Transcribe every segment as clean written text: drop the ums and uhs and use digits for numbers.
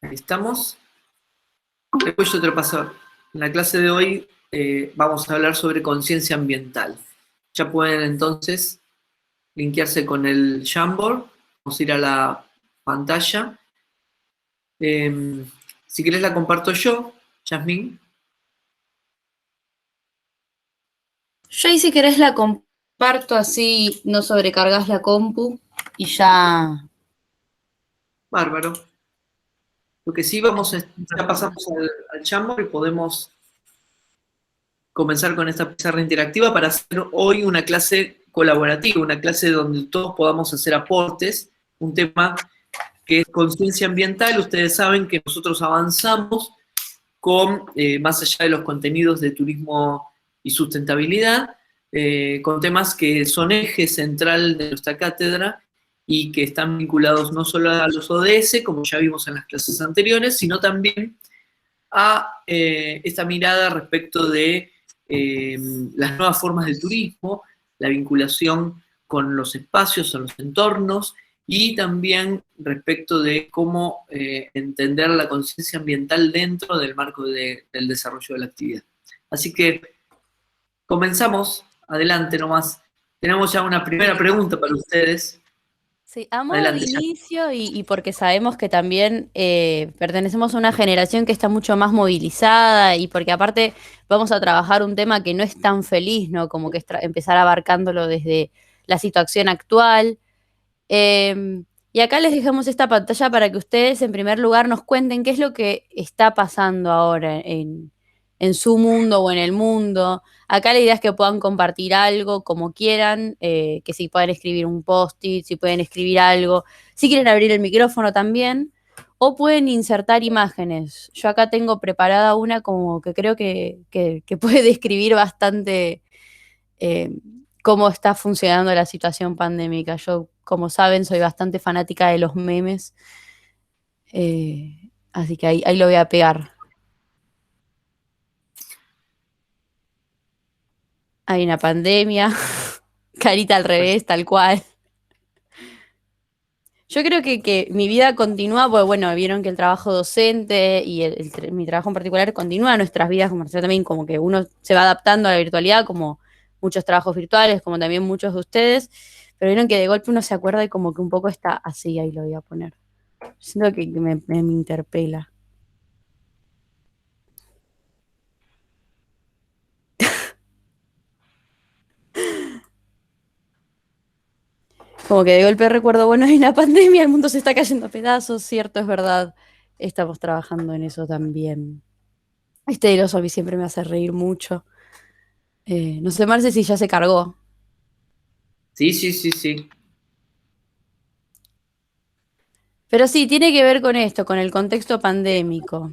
Ahí estamos. Después yo te lo paso. En la clase de hoy vamos a hablar sobre conciencia ambiental. Ya pueden entonces linkearse con el Jamboard. Vamos a ir a la pantalla. Si querés la comparto yo, Yasmín. Yo ahí si querés la comparto, así no sobrecargas la compu y ya. Bárbaro. Lo que sí ya pasamos al Jamboard y podemos comenzar con esta pizarra interactiva para hacer hoy una clase colaborativa, una clase donde todos podamos hacer aportes, un tema que es conciencia ambiental. Ustedes saben que nosotros avanzamos con, más allá de los contenidos de turismo y sustentabilidad, con temas que son eje central de nuestra cátedra y que están vinculados no solo a los ODS, como ya vimos en las clases anteriores, sino también a esta mirada respecto de las nuevas formas de turismo, la vinculación con los espacios o los entornos, y también respecto de cómo entender la conciencia ambiental dentro del marco del desarrollo de la actividad. Así que comenzamos, adelante nomás. Tenemos ya una primera pregunta para ustedes. Sí, a modo de Adelante, ya. inicio y porque sabemos que también pertenecemos a una generación que está mucho más movilizada y porque aparte vamos a trabajar un tema que no es tan feliz, ¿no? Como que es empezar abarcándolo desde la situación actual. Y acá les dejamos esta pantalla para que ustedes en primer lugar nos cuenten qué es lo que está pasando ahora en su mundo o en el mundo. Acá la idea es que puedan compartir algo como quieran, que si pueden escribir un post-it, si pueden escribir algo, si quieren abrir el micrófono también, o pueden insertar imágenes. Yo acá tengo preparada una como que creo que puede describir bastante eh, cómo está funcionando la situación pandémica. Yo, como saben, soy bastante fanática de los memes, así que ahí lo voy a pegar. Hay una pandemia, carita al revés, tal cual. Yo creo que mi vida continúa, porque bueno, vieron que el trabajo docente y mi trabajo en particular continúa nuestras vidas comerciales también, como que uno se va adaptando a la virtualidad, como muchos trabajos virtuales, como también muchos de ustedes, pero vieron que de golpe uno se acuerda y como que un poco está así, ahí lo voy a poner. Siento que me interpela. Como que de golpe recuerdo, bueno, hay una pandemia, el mundo se está cayendo a pedazos, cierto, es verdad. Estamos trabajando en eso también. Este de los zombies siempre me hace reír mucho. No sé, Marce, si ya se cargó. Sí, sí, sí, sí. Pero sí, tiene que ver con esto, con el contexto pandémico.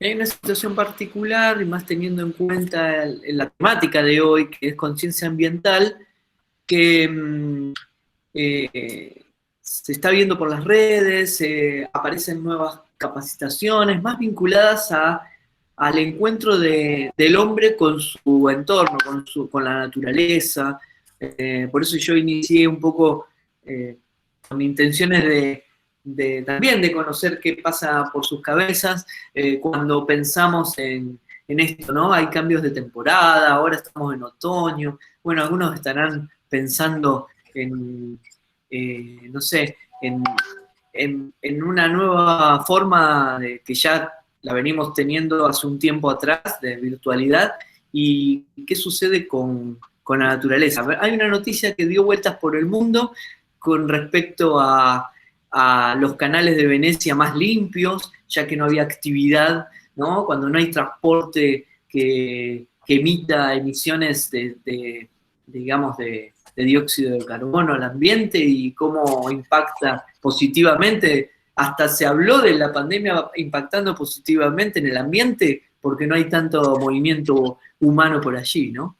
Hay una situación particular, y más teniendo en cuenta la temática de hoy, que es conciencia ambiental, que se está viendo por las redes, aparecen nuevas capacitaciones, más vinculadas al encuentro del hombre con su entorno, con la naturaleza. Por eso yo inicié un poco con intenciones también de conocer qué pasa por sus cabezas cuando pensamos en esto, ¿no? Hay cambios de temporada, ahora estamos en otoño. Bueno, algunos estarán pensando en, no sé, en una nueva forma que ya la venimos teniendo hace un tiempo atrás, de virtualidad, y qué sucede con la naturaleza. Hay una noticia que dio vueltas por el mundo con respecto a los canales de Venecia más limpios, ya que no había actividad, ¿no? Cuando no hay transporte que emita emisiones digamos, de dióxido de carbono al ambiente y cómo impacta positivamente. Hasta se habló de la pandemia impactando positivamente en el ambiente porque no hay tanto movimiento humano por allí, ¿no?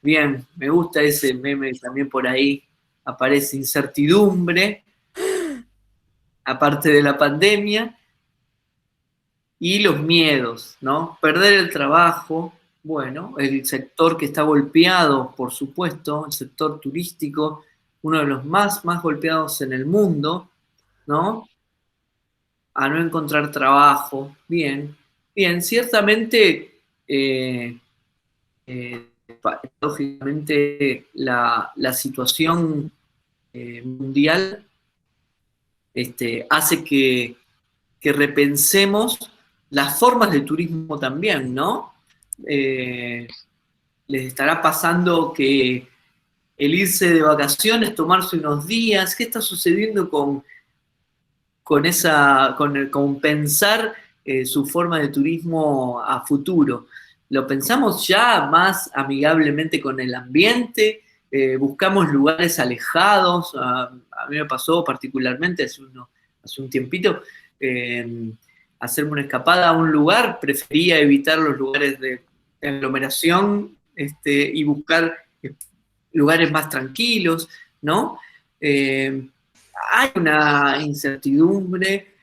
Bien, me gusta ese meme también por ahí. Aparece incertidumbre, aparte de la pandemia, y los miedos, ¿no? Perder el trabajo, bueno, el sector que está golpeado, por supuesto, el sector turístico, uno de los más golpeados en el mundo, ¿no? A no encontrar trabajo. Bien, bien, ciertamente, eh, lógicamente, la situación mundial hace que repensemos las formas de turismo también, ¿no? Eh, les estará pasando que el irse de vacaciones, tomarse unos días, ¿qué está sucediendo con pensar su forma de turismo a futuro? ¿Lo pensamos ya más amigablemente con el ambiente? ¿Buscamos lugares alejados? A mí me pasó particularmente hace un tiempito, eh, hacerme una escapada a un lugar, prefería evitar los lugares de aglomeración, y buscar lugares más tranquilos, ¿no? Hay una incertidumbre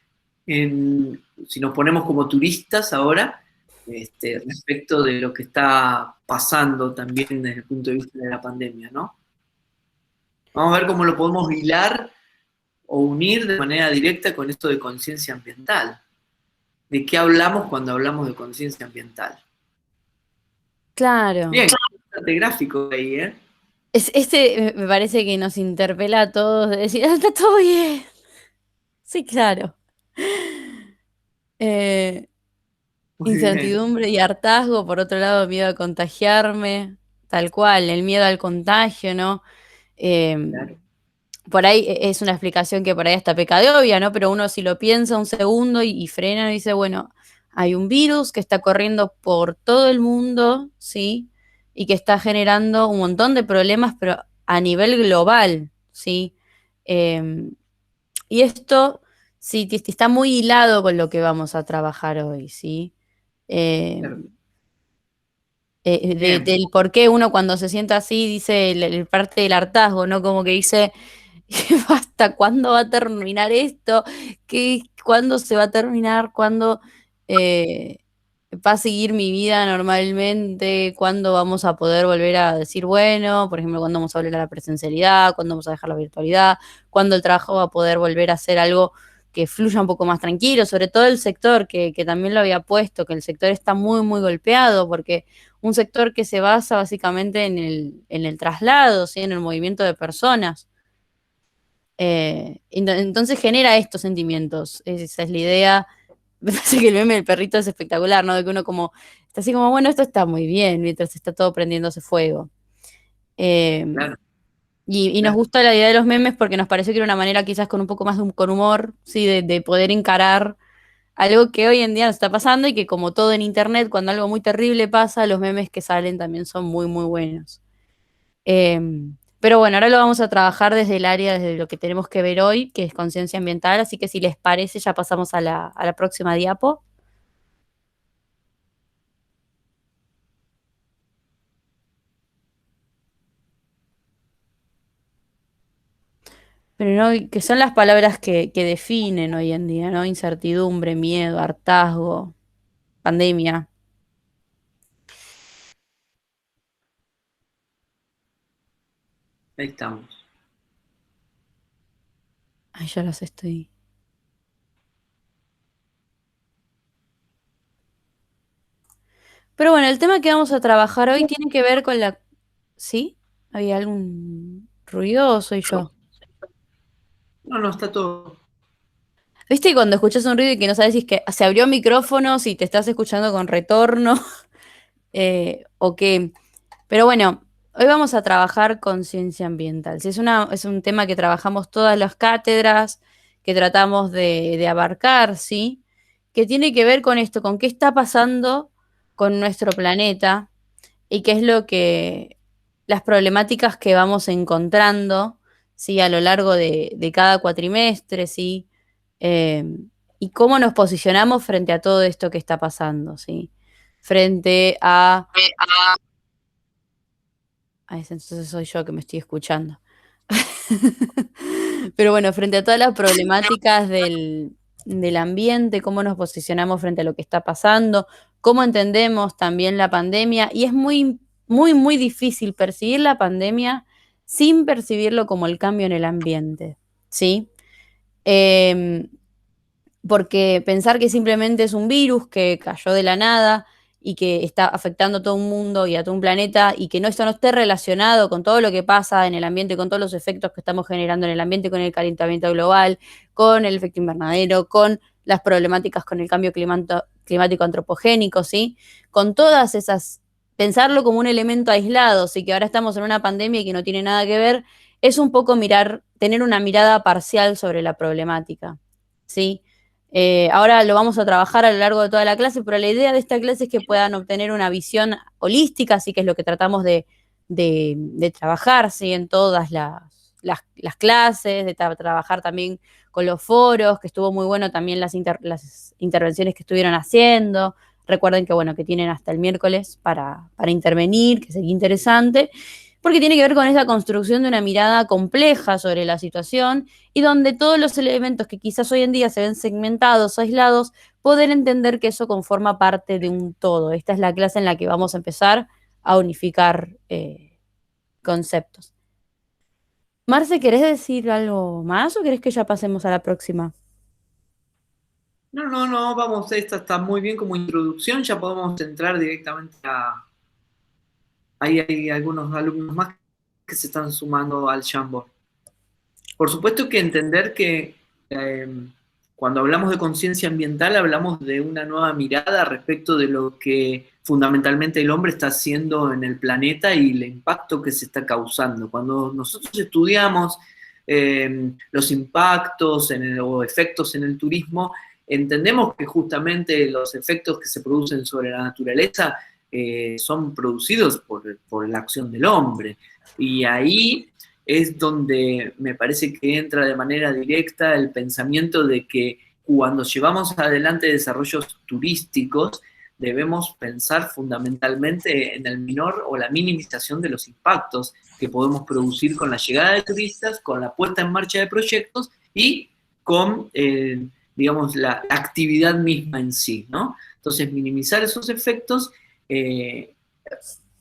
si nos ponemos como turistas ahora, respecto de lo que está pasando también desde el punto de vista de la pandemia, ¿no? Vamos a ver cómo lo podemos hilar o unir de manera directa con esto de conciencia ambiental. ¿De qué hablamos cuando hablamos de conciencia ambiental? Claro. Bien, bastante gráfico ahí, ¿eh? Me parece que nos interpela a todos de decir, "Ah, está todo bien". Sí, claro. Eh, Muy bien. Incertidumbre y hartazgo, por otro lado, miedo a contagiarme, tal cual, el miedo al contagio, ¿no? Eh, Claro, por ahí es una explicación que por ahí hasta peca de obvia, ¿no? Pero uno si lo piensa un segundo y frena y dice, bueno, hay un virus que está corriendo por todo el mundo, ¿sí? Y que está generando un montón de problemas, pero a nivel global, ¿sí? Eh, y esto, sí, está muy hilado con lo que vamos a trabajar hoy, ¿sí? Eh, claro. Bien, del por qué uno cuando se sienta así dice el parte del hartazgo, ¿no? Como que dice, basta, ¿cuándo va a terminar esto? ¿Cuándo se va a terminar? ¿Cuándo eh, va a seguir mi vida normalmente? ¿Cuándo vamos a poder volver a decir, bueno, por ejemplo, cuándo vamos a volver a la presencialidad? ¿Cuándo vamos a dejar la virtualidad? ¿Cuándo el trabajo va a poder volver a ser algo que fluya un poco más tranquilo? Sobre todo el sector, que también lo había puesto, que el sector está muy, muy golpeado, porque un sector que se basa básicamente en el traslado, ¿sí? En el movimiento de personas. Entonces genera estos sentimientos. Esa es la idea. Me parece que el meme del perrito es espectacular, ¿no? De que uno como está así como, bueno, esto está muy bien, mientras está todo prendiéndose fuego. Eh, claro, y nos claro. gusta la idea de los memes porque nos pareció que era una manera quizás con un poco más con humor, ¿sí? De poder encarar algo que hoy en día nos está pasando y que como todo en internet, cuando algo muy terrible pasa, los memes que salen también son muy, muy buenos. Eh, pero bueno, ahora lo vamos a trabajar desde el área, desde lo que tenemos que ver hoy, que es conciencia ambiental, así que si les parece, ya pasamos a la próxima diapo. Pero no, que son las palabras que definen hoy en día, ¿no? Incertidumbre, miedo, hartazgo, pandemia. Ahí estamos. Ay, ya las estoy. Pero bueno, el tema que vamos a trabajar hoy tiene que ver con la... ¿Sí? ¿Había algún ruido o soy yo? No, no, está todo. ¿Viste cuando escuchas un ruido y que no sabes si es que se abrió micrófono, si te estás escuchando con retorno o qué? Pero bueno, hoy vamos a trabajar conciencia ambiental. Si es un tema que trabajamos todas las cátedras, que tratamos de abarcar, ¿sí? Que tiene que ver con esto, con qué está pasando con nuestro planeta y qué es las problemáticas que vamos encontrando, ¿sí? A lo largo de cada cuatrimestre, ¿sí? Eh, y cómo nos posicionamos frente a todo esto que está pasando, ¿sí? Frente a... Entonces soy yo que me estoy escuchando. Pero bueno, frente a todas las problemáticas del ambiente, cómo nos posicionamos frente a lo que está pasando, cómo entendemos también la pandemia, y es muy, muy, muy difícil percibir la pandemia sin percibirlo como el cambio en el ambiente, ¿sí? Eh, Porque pensar que simplemente es un virus que cayó de la nada y que está afectando a todo un mundo y a todo un planeta y que esto no esté relacionado con todo lo que pasa en el ambiente, con todos los efectos que estamos generando en el ambiente, con el calentamiento global, con el efecto invernadero, con las problemáticas con el cambio climático antropogénico, ¿sí? Con todas esas, pensarlo como un elemento aislado, sí, que ahora estamos en una pandemia y que no tiene nada que ver, es un poco tener una mirada parcial sobre la problemática, ¿sí? Ahora lo vamos a trabajar a lo largo de toda la clase, pero la idea de esta clase es que puedan obtener una visión holística, así que es lo que tratamos de trabajar, ¿sí? En todas las clases, de trabajar también con los foros, que estuvo muy bueno también las intervenciones que estuvieron haciendo. Recuerden que, bueno, que tienen hasta el miércoles para intervenir, que sería interesante, porque tiene que ver con esa construcción de una mirada compleja sobre la situación y donde todos los elementos que quizás hoy en día se ven segmentados, aislados, poder entender que eso conforma parte de un todo. Esta es la clase en la que vamos a empezar a unificar conceptos. Marce, ¿querés decir algo más o querés que ya pasemos a la próxima? No, no, no, vamos, esta está muy bien como introducción, ya podemos entrar directamente a... Ahí hay algunos alumnos más que se están sumando al Jamboard. Por supuesto que entender que eh, cuando hablamos de conciencia ambiental hablamos de una nueva mirada respecto de lo que fundamentalmente el hombre está haciendo en el planeta y el impacto que se está causando. Cuando nosotros estudiamos los impactos o efectos en el turismo, entendemos que justamente los efectos que se producen sobre la naturaleza son producidos por la acción del hombre. Y ahí es donde me parece que entra de manera directa el pensamiento de que cuando llevamos adelante desarrollos turísticos, debemos pensar fundamentalmente en el menor o la minimización de los impactos que podemos producir con la llegada de turistas, con la puesta en marcha de proyectos y con, digamos, la actividad misma en sí, ¿no? Entonces, minimizar esos efectos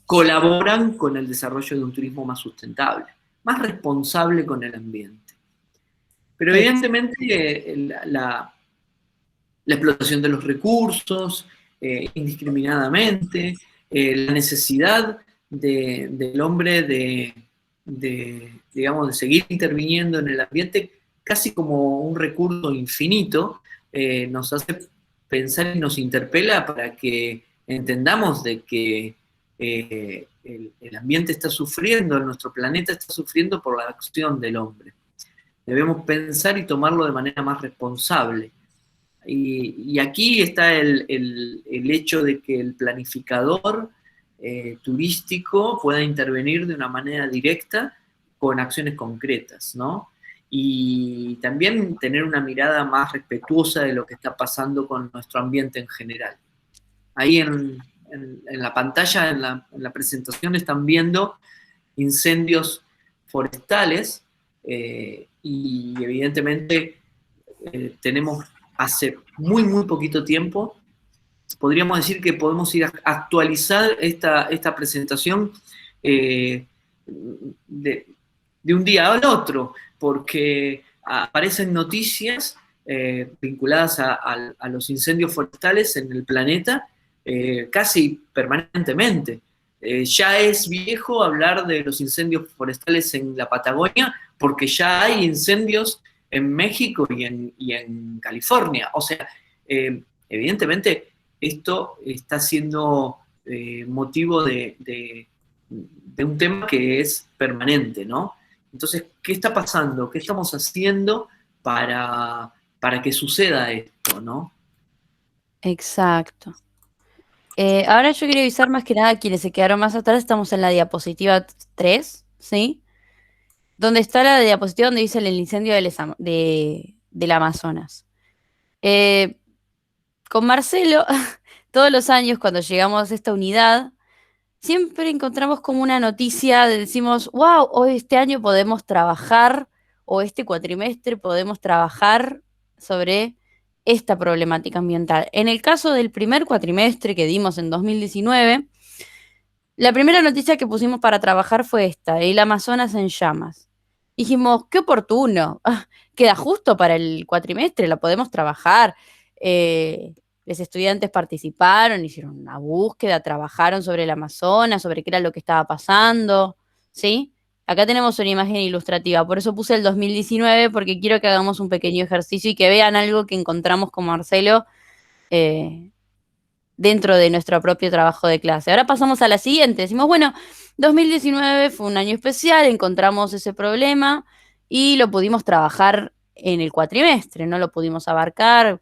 colaboran con el desarrollo de un turismo más sustentable, más responsable con el ambiente. Pero evidentemente la explotación de los recursos indiscriminadamente, la necesidad del hombre digamos, de seguir interviniendo en el ambiente casi como un recurso infinito, nos hace pensar y nos interpela para que entendamos de que el ambiente está sufriendo, nuestro planeta está sufriendo por la acción del hombre. Debemos pensar y tomarlo de manera más responsable. Y aquí está el hecho de que el planificador turístico pueda intervenir de una manera directa con acciones concretas, ¿no? Y también tener una mirada más respetuosa de lo que está pasando con nuestro ambiente en general. Ahí en la pantalla, en la presentación, están viendo incendios forestales y evidentemente tenemos hace muy, muy poquito tiempo, podríamos decir que podemos ir a actualizar esta presentación de un día al otro, porque aparecen noticias vinculadas a los incendios forestales en el planeta casi permanentemente. Ya es viejo hablar de los incendios forestales en la Patagonia porque ya hay incendios en México y en California. O sea, evidentemente esto está siendo motivo de un tema que es permanente, ¿no? Entonces, ¿qué está pasando? ¿Qué estamos haciendo para que suceda esto, ¿no? Exacto. Ahora yo quería avisar más que nada a quienes se quedaron más atrás. Estamos en la diapositiva 3, ¿sí? Donde está la diapositiva donde dice el incendio del Amazonas. Eh, con Marcelo, todos los años cuando llegamos a esta unidad, siempre encontramos como una noticia, decimos, wow, hoy este año podemos trabajar, o este cuatrimestre podemos trabajar sobre esta problemática ambiental. En el caso del primer cuatrimestre que dimos en 2019, La primera noticia que pusimos para trabajar fue esta, el Amazonas en llamas. Dijimos, qué oportuno, queda justo para el cuatrimestre, la podemos trabajar. Los estudiantes participaron, hicieron una búsqueda, trabajaron sobre el Amazonas, sobre qué era lo que estaba pasando, ¿sí? Acá tenemos una imagen ilustrativa, por eso puse el 2019, porque quiero que hagamos un pequeño ejercicio y que vean algo que encontramos con Marcelo eh, dentro de nuestro propio trabajo de clase. Ahora pasamos a la siguiente. Decimos, bueno, 2019 fue un año especial, encontramos ese problema y lo pudimos trabajar en el cuatrimestre, no lo pudimos abarcar,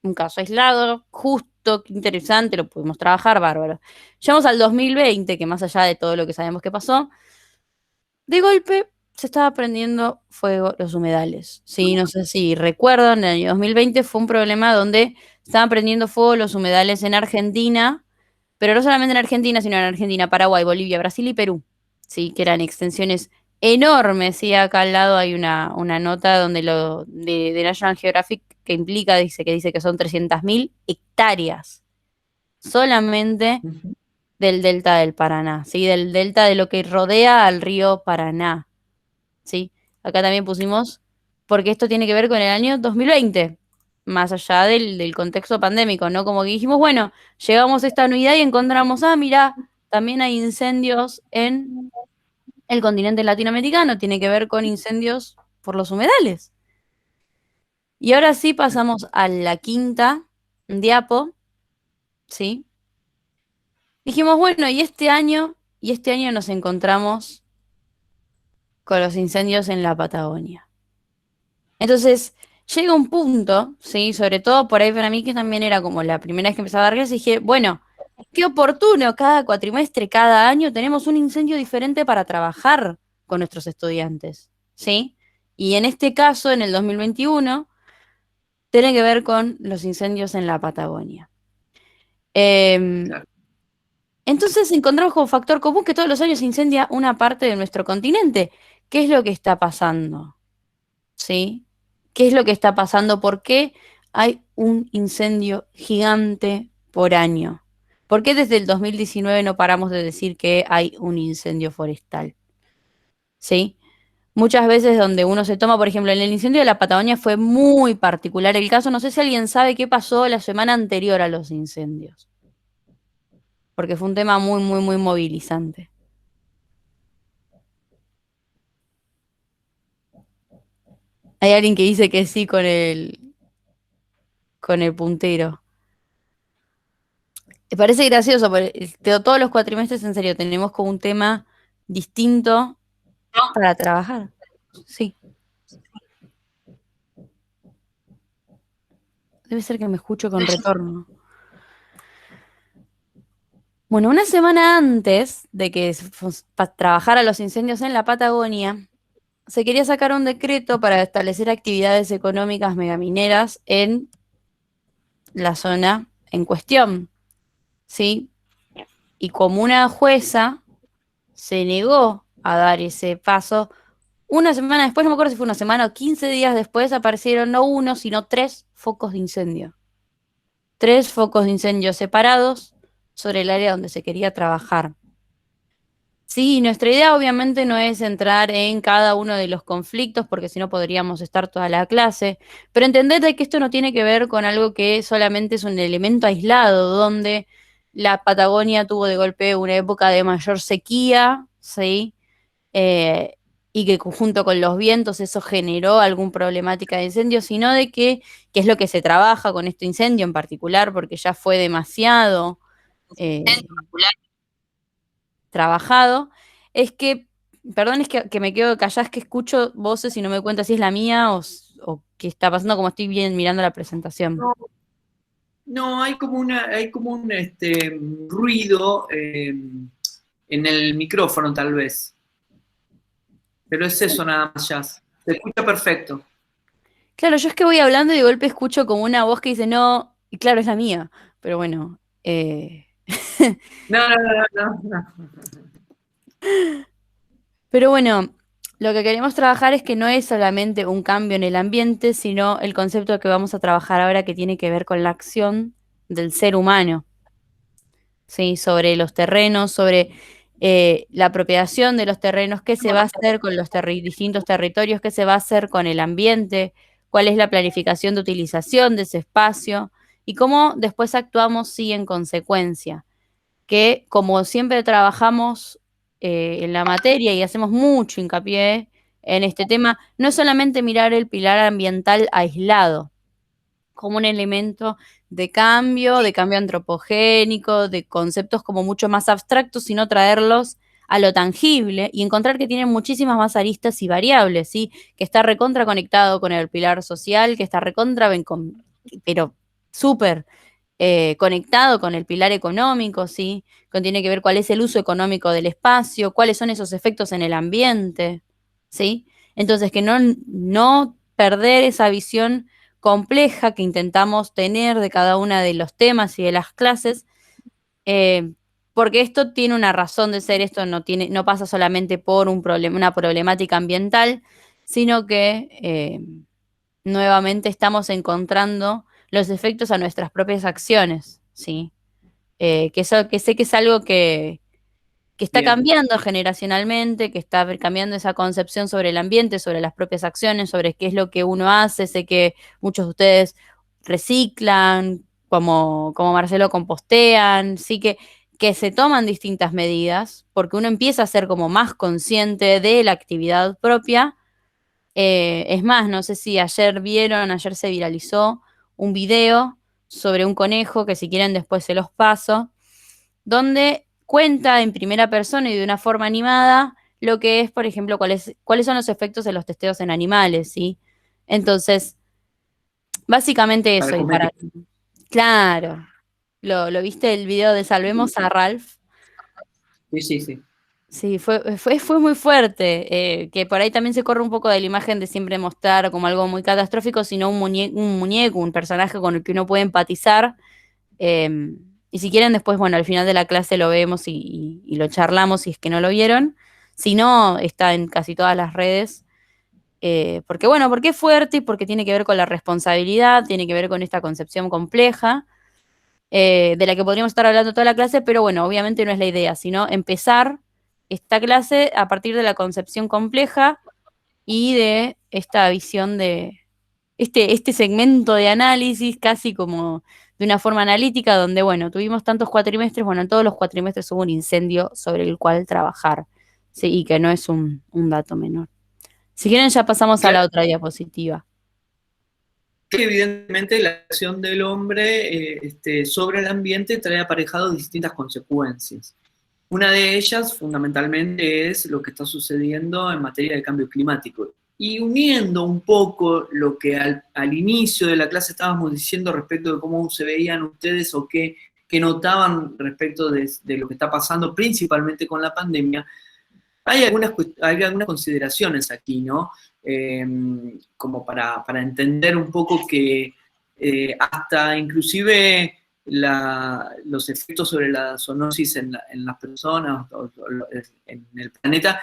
un caso aislado, justo, qué interesante, lo pudimos trabajar, bárbaro. Llegamos al 2020, que más allá de todo lo que sabemos que pasó, de golpe se estaba prendiendo fuego los humedales. Sí, no sé si recuerdan, en el año 2020 fue un problema donde estaban prendiendo fuego los humedales en Argentina, pero no solamente en Argentina, sino en Argentina, Paraguay, Bolivia, Brasil y Perú. Sí, que eran extensiones enormes. Sí, acá al lado hay una nota donde de National Geographic que implica, dice que son 300.000 hectáreas solamente Ujú. del delta del Paraná, ¿sí? Del delta de lo que rodea al río Paraná. ¿Sí? Acá también pusimos, porque esto tiene que ver con el año 2020, más allá del contexto pandémico, ¿no? Como que dijimos, bueno, llegamos a esta anuidad y encontramos, mira, también hay incendios en el continente latinoamericano, tiene que ver con incendios por los humedales. Y ahora sí pasamos a la quinta diapo, ¿sí? Dijimos, bueno, y este año nos encontramos con los incendios en la Patagonia. Entonces, llega un punto, ¿sí? Sobre todo por ahí para mí, que también era como la primera vez que empezaba a dar clases, dije, bueno, qué oportuno, cada cuatrimestre, cada año tenemos un incendio diferente para trabajar con nuestros estudiantes, ¿sí? Y en este caso, en el 2021, tiene que ver con los incendios en la Patagonia. Eh, Claro. entonces encontramos como factor común que todos los años se incendia una parte de nuestro continente. ¿Qué es lo que está pasando? ¿Sí? ¿Qué es lo que está pasando? ¿Por qué hay un incendio gigante por año? ¿Por qué desde el 2019 no paramos de decir que hay un incendio forestal? ¿Sí? Muchas veces donde uno se toma, por ejemplo, en el incendio de la Patagonia fue muy particular el caso. No sé si alguien sabe qué pasó la semana anterior a los incendios, porque fue un tema muy, muy, muy movilizante. Hay alguien que dice que sí con el puntero. Me parece gracioso, porque todos los cuatrimestres, en serio, tenemos como un tema distinto para trabajar. Sí, debe ser que me escucho con retorno. Bueno, una semana antes de que trabajara los incendios en la Patagonia, se quería sacar un decreto para establecer actividades económicas megamineras en la zona en cuestión, ¿sí? Y como una jueza se negó a dar ese paso, una semana después, no me acuerdo si fue una semana o 15 días después, aparecieron no uno, sino tres focos de incendio. Tres focos de incendio separados sobre el área donde se quería trabajar. Sí, nuestra idea obviamente no es entrar en cada uno de los conflictos, porque si no podríamos estar toda la clase, pero entended que esto no tiene que ver con algo que solamente es un elemento aislado, donde la Patagonia tuvo de golpe una época de mayor sequía, ¿sí? eh, y que junto con los vientos eso generó alguna problemática de incendio, sino de que es lo que se trabaja con este incendio en particular, porque ya fue demasiado eh, trabajado, es que, perdón, es que me quedo callada, es que escucho voces y no me cuenta si es la mía o qué está pasando, como estoy bien mirando la presentación. No, no, hay como un ruido en el micrófono, tal vez. Pero es eso nada más, Jazz. Se escucha perfecto. Claro, yo es que voy hablando y de golpe escucho como una voz que dice no, y claro, es la mía, pero bueno. No, no, no, no, no. Pero bueno, lo que queremos trabajar es que no es solamente un cambio en el ambiente, sino el concepto que vamos a trabajar ahora que tiene que ver con la acción del ser humano. ¿sí? Sobre los terrenos, sobre la apropiación de los terrenos, qué se va a hacer con los distintos territorios, qué se va a hacer con el ambiente, cuál es la planificación de utilización de ese espacio y cómo después actuamos, sí, en consecuencia. Que como siempre trabajamos en la materia y hacemos mucho hincapié en este tema, no es solamente mirar el pilar ambiental aislado, como un elemento de cambio antropogénico, de conceptos como mucho más abstractos, sino traerlos a lo tangible y encontrar que tienen muchísimas más aristas y variables, ¿sí? Que está recontra conectado con el pilar social, que está recontra, pero súper conectado con el pilar económico, ¿sí? Que tiene que ver cuál es el uso económico del espacio, cuáles son esos efectos en el ambiente, ¿sí? Entonces, que no perder esa visión compleja que intentamos tener de cada uno de los temas y de las clases, eh, porque esto tiene una razón de ser, esto no pasa solamente por una problemática ambiental, sino que nuevamente estamos encontrando los efectos a nuestras propias acciones, ¿sí? Que sé que es algo que está Bien, cambiando generacionalmente, que está cambiando esa concepción sobre el ambiente, sobre las propias acciones, sobre qué es lo que uno hace. Sé que muchos de ustedes reciclan, como Marcelo compostean, sí que se toman distintas medidas, porque uno empieza a ser como más consciente de la actividad propia. Es más, no sé si ayer se viralizó un video sobre un conejo, que si quieren después se los paso, donde cuenta en primera persona y de una forma animada lo que es, por ejemplo, cuáles son los efectos de los testeos en animales, ¿sí? Entonces, básicamente para eso, y comer. claro, lo viste el video de Salvemos a Ralph. Sí, sí, sí. Sí, fue muy fuerte, que por ahí también se corre un poco de la imagen de siempre mostrar como algo muy catastrófico, sino un muñeco, un personaje con el que uno puede empatizar. eh, y si quieren después, bueno, al final de la clase lo vemos y lo charlamos si es que no lo vieron. Si no, está en casi todas las redes. Porque bueno, porque es fuerte y porque tiene que ver con la responsabilidad, tiene que ver con esta concepción compleja, de la que podríamos estar hablando toda la clase, pero bueno, obviamente no es la idea, sino empezar esta clase a partir de la concepción compleja y de esta visión de este segmento de análisis casi como de una forma analítica, donde, bueno, tuvimos tantos cuatrimestres, bueno, en todos los cuatrimestres hubo un incendio sobre el cual trabajar, sí, y que no es un dato menor. Si quieren ya pasamos a la Claro, otra diapositiva. que evidentemente la acción del hombre sobre el ambiente trae aparejado distintas consecuencias. Una de ellas, fundamentalmente, es lo que está sucediendo en materia de cambio climático. Y uniendo un poco lo que al inicio de la clase estábamos diciendo respecto de cómo se veían ustedes o qué notaban respecto de lo que está pasando, principalmente con la pandemia, hay algunas consideraciones aquí, ¿no? Eh, Como para entender un poco que hasta inclusive los efectos sobre la zoonosis en las personas en el planeta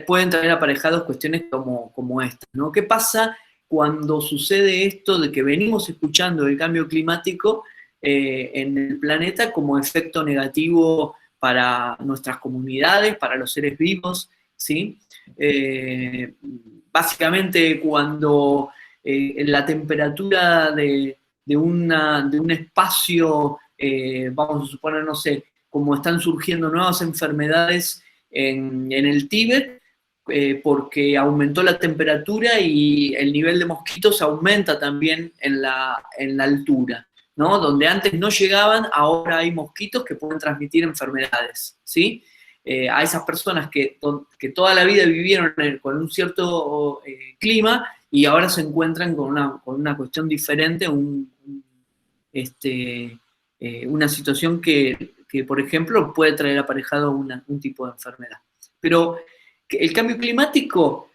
pueden traer aparejados cuestiones como esta, ¿no? ¿Qué pasa cuando sucede esto de que venimos escuchando el cambio climático en el planeta como efecto negativo para nuestras comunidades, para los seres vivos, ¿sí? Básicamente cuando la temperatura de un espacio, vamos a suponer, no sé, como están surgiendo nuevas enfermedades en el Tíbet, porque aumentó la temperatura y el nivel de mosquitos aumenta también en la altura. ¿No? Donde antes no llegaban, ahora hay mosquitos que pueden transmitir enfermedades, ¿sí? A esas personas que toda la vida vivieron con un cierto clima y ahora se encuentran con una cuestión diferente, una situación que, por ejemplo, puede traer aparejado un tipo de enfermedad. Pero el cambio climático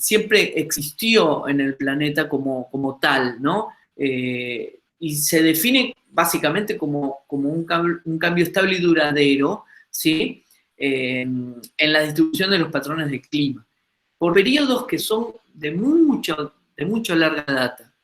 siempre existió en el planeta como tal, ¿no? Y se define básicamente como un cambio estable y duradero, ¿sí? En la distribución de los patrones de clima, por periodos que son de mucha larga data.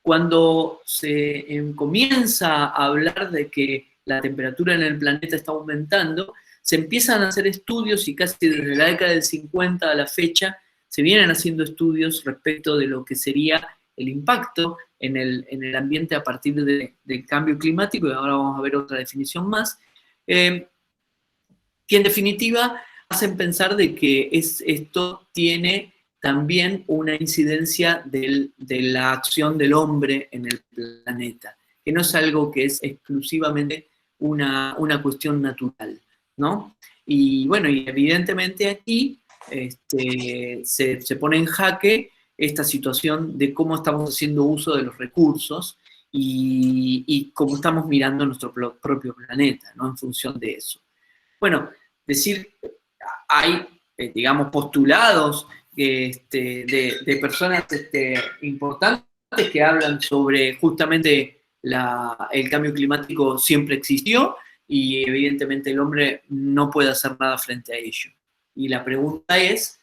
cuando se comienza a hablar de que la temperatura en el planeta está aumentando, se empiezan a hacer estudios y casi desde la década del 50 a la fecha se vienen haciendo estudios respecto de lo que sería el impacto en el ambiente a partir del cambio climático, y ahora vamos a ver otra definición más, que en definitiva hacen pensar de que esto tiene también una incidencia de la acción del hombre en el planeta, que no es algo que es exclusivamente una cuestión natural, ¿no? Y bueno, y evidentemente aquí se pone en jaque esta situación de cómo estamos haciendo uso de los recursos y cómo estamos mirando nuestro propio planeta, ¿no? En función de eso. Bueno, decir, hay, digamos, postulados de personas importantes que hablan sobre justamente el cambio climático siempre existió y evidentemente el hombre no puede hacer nada frente a ello. Y la pregunta es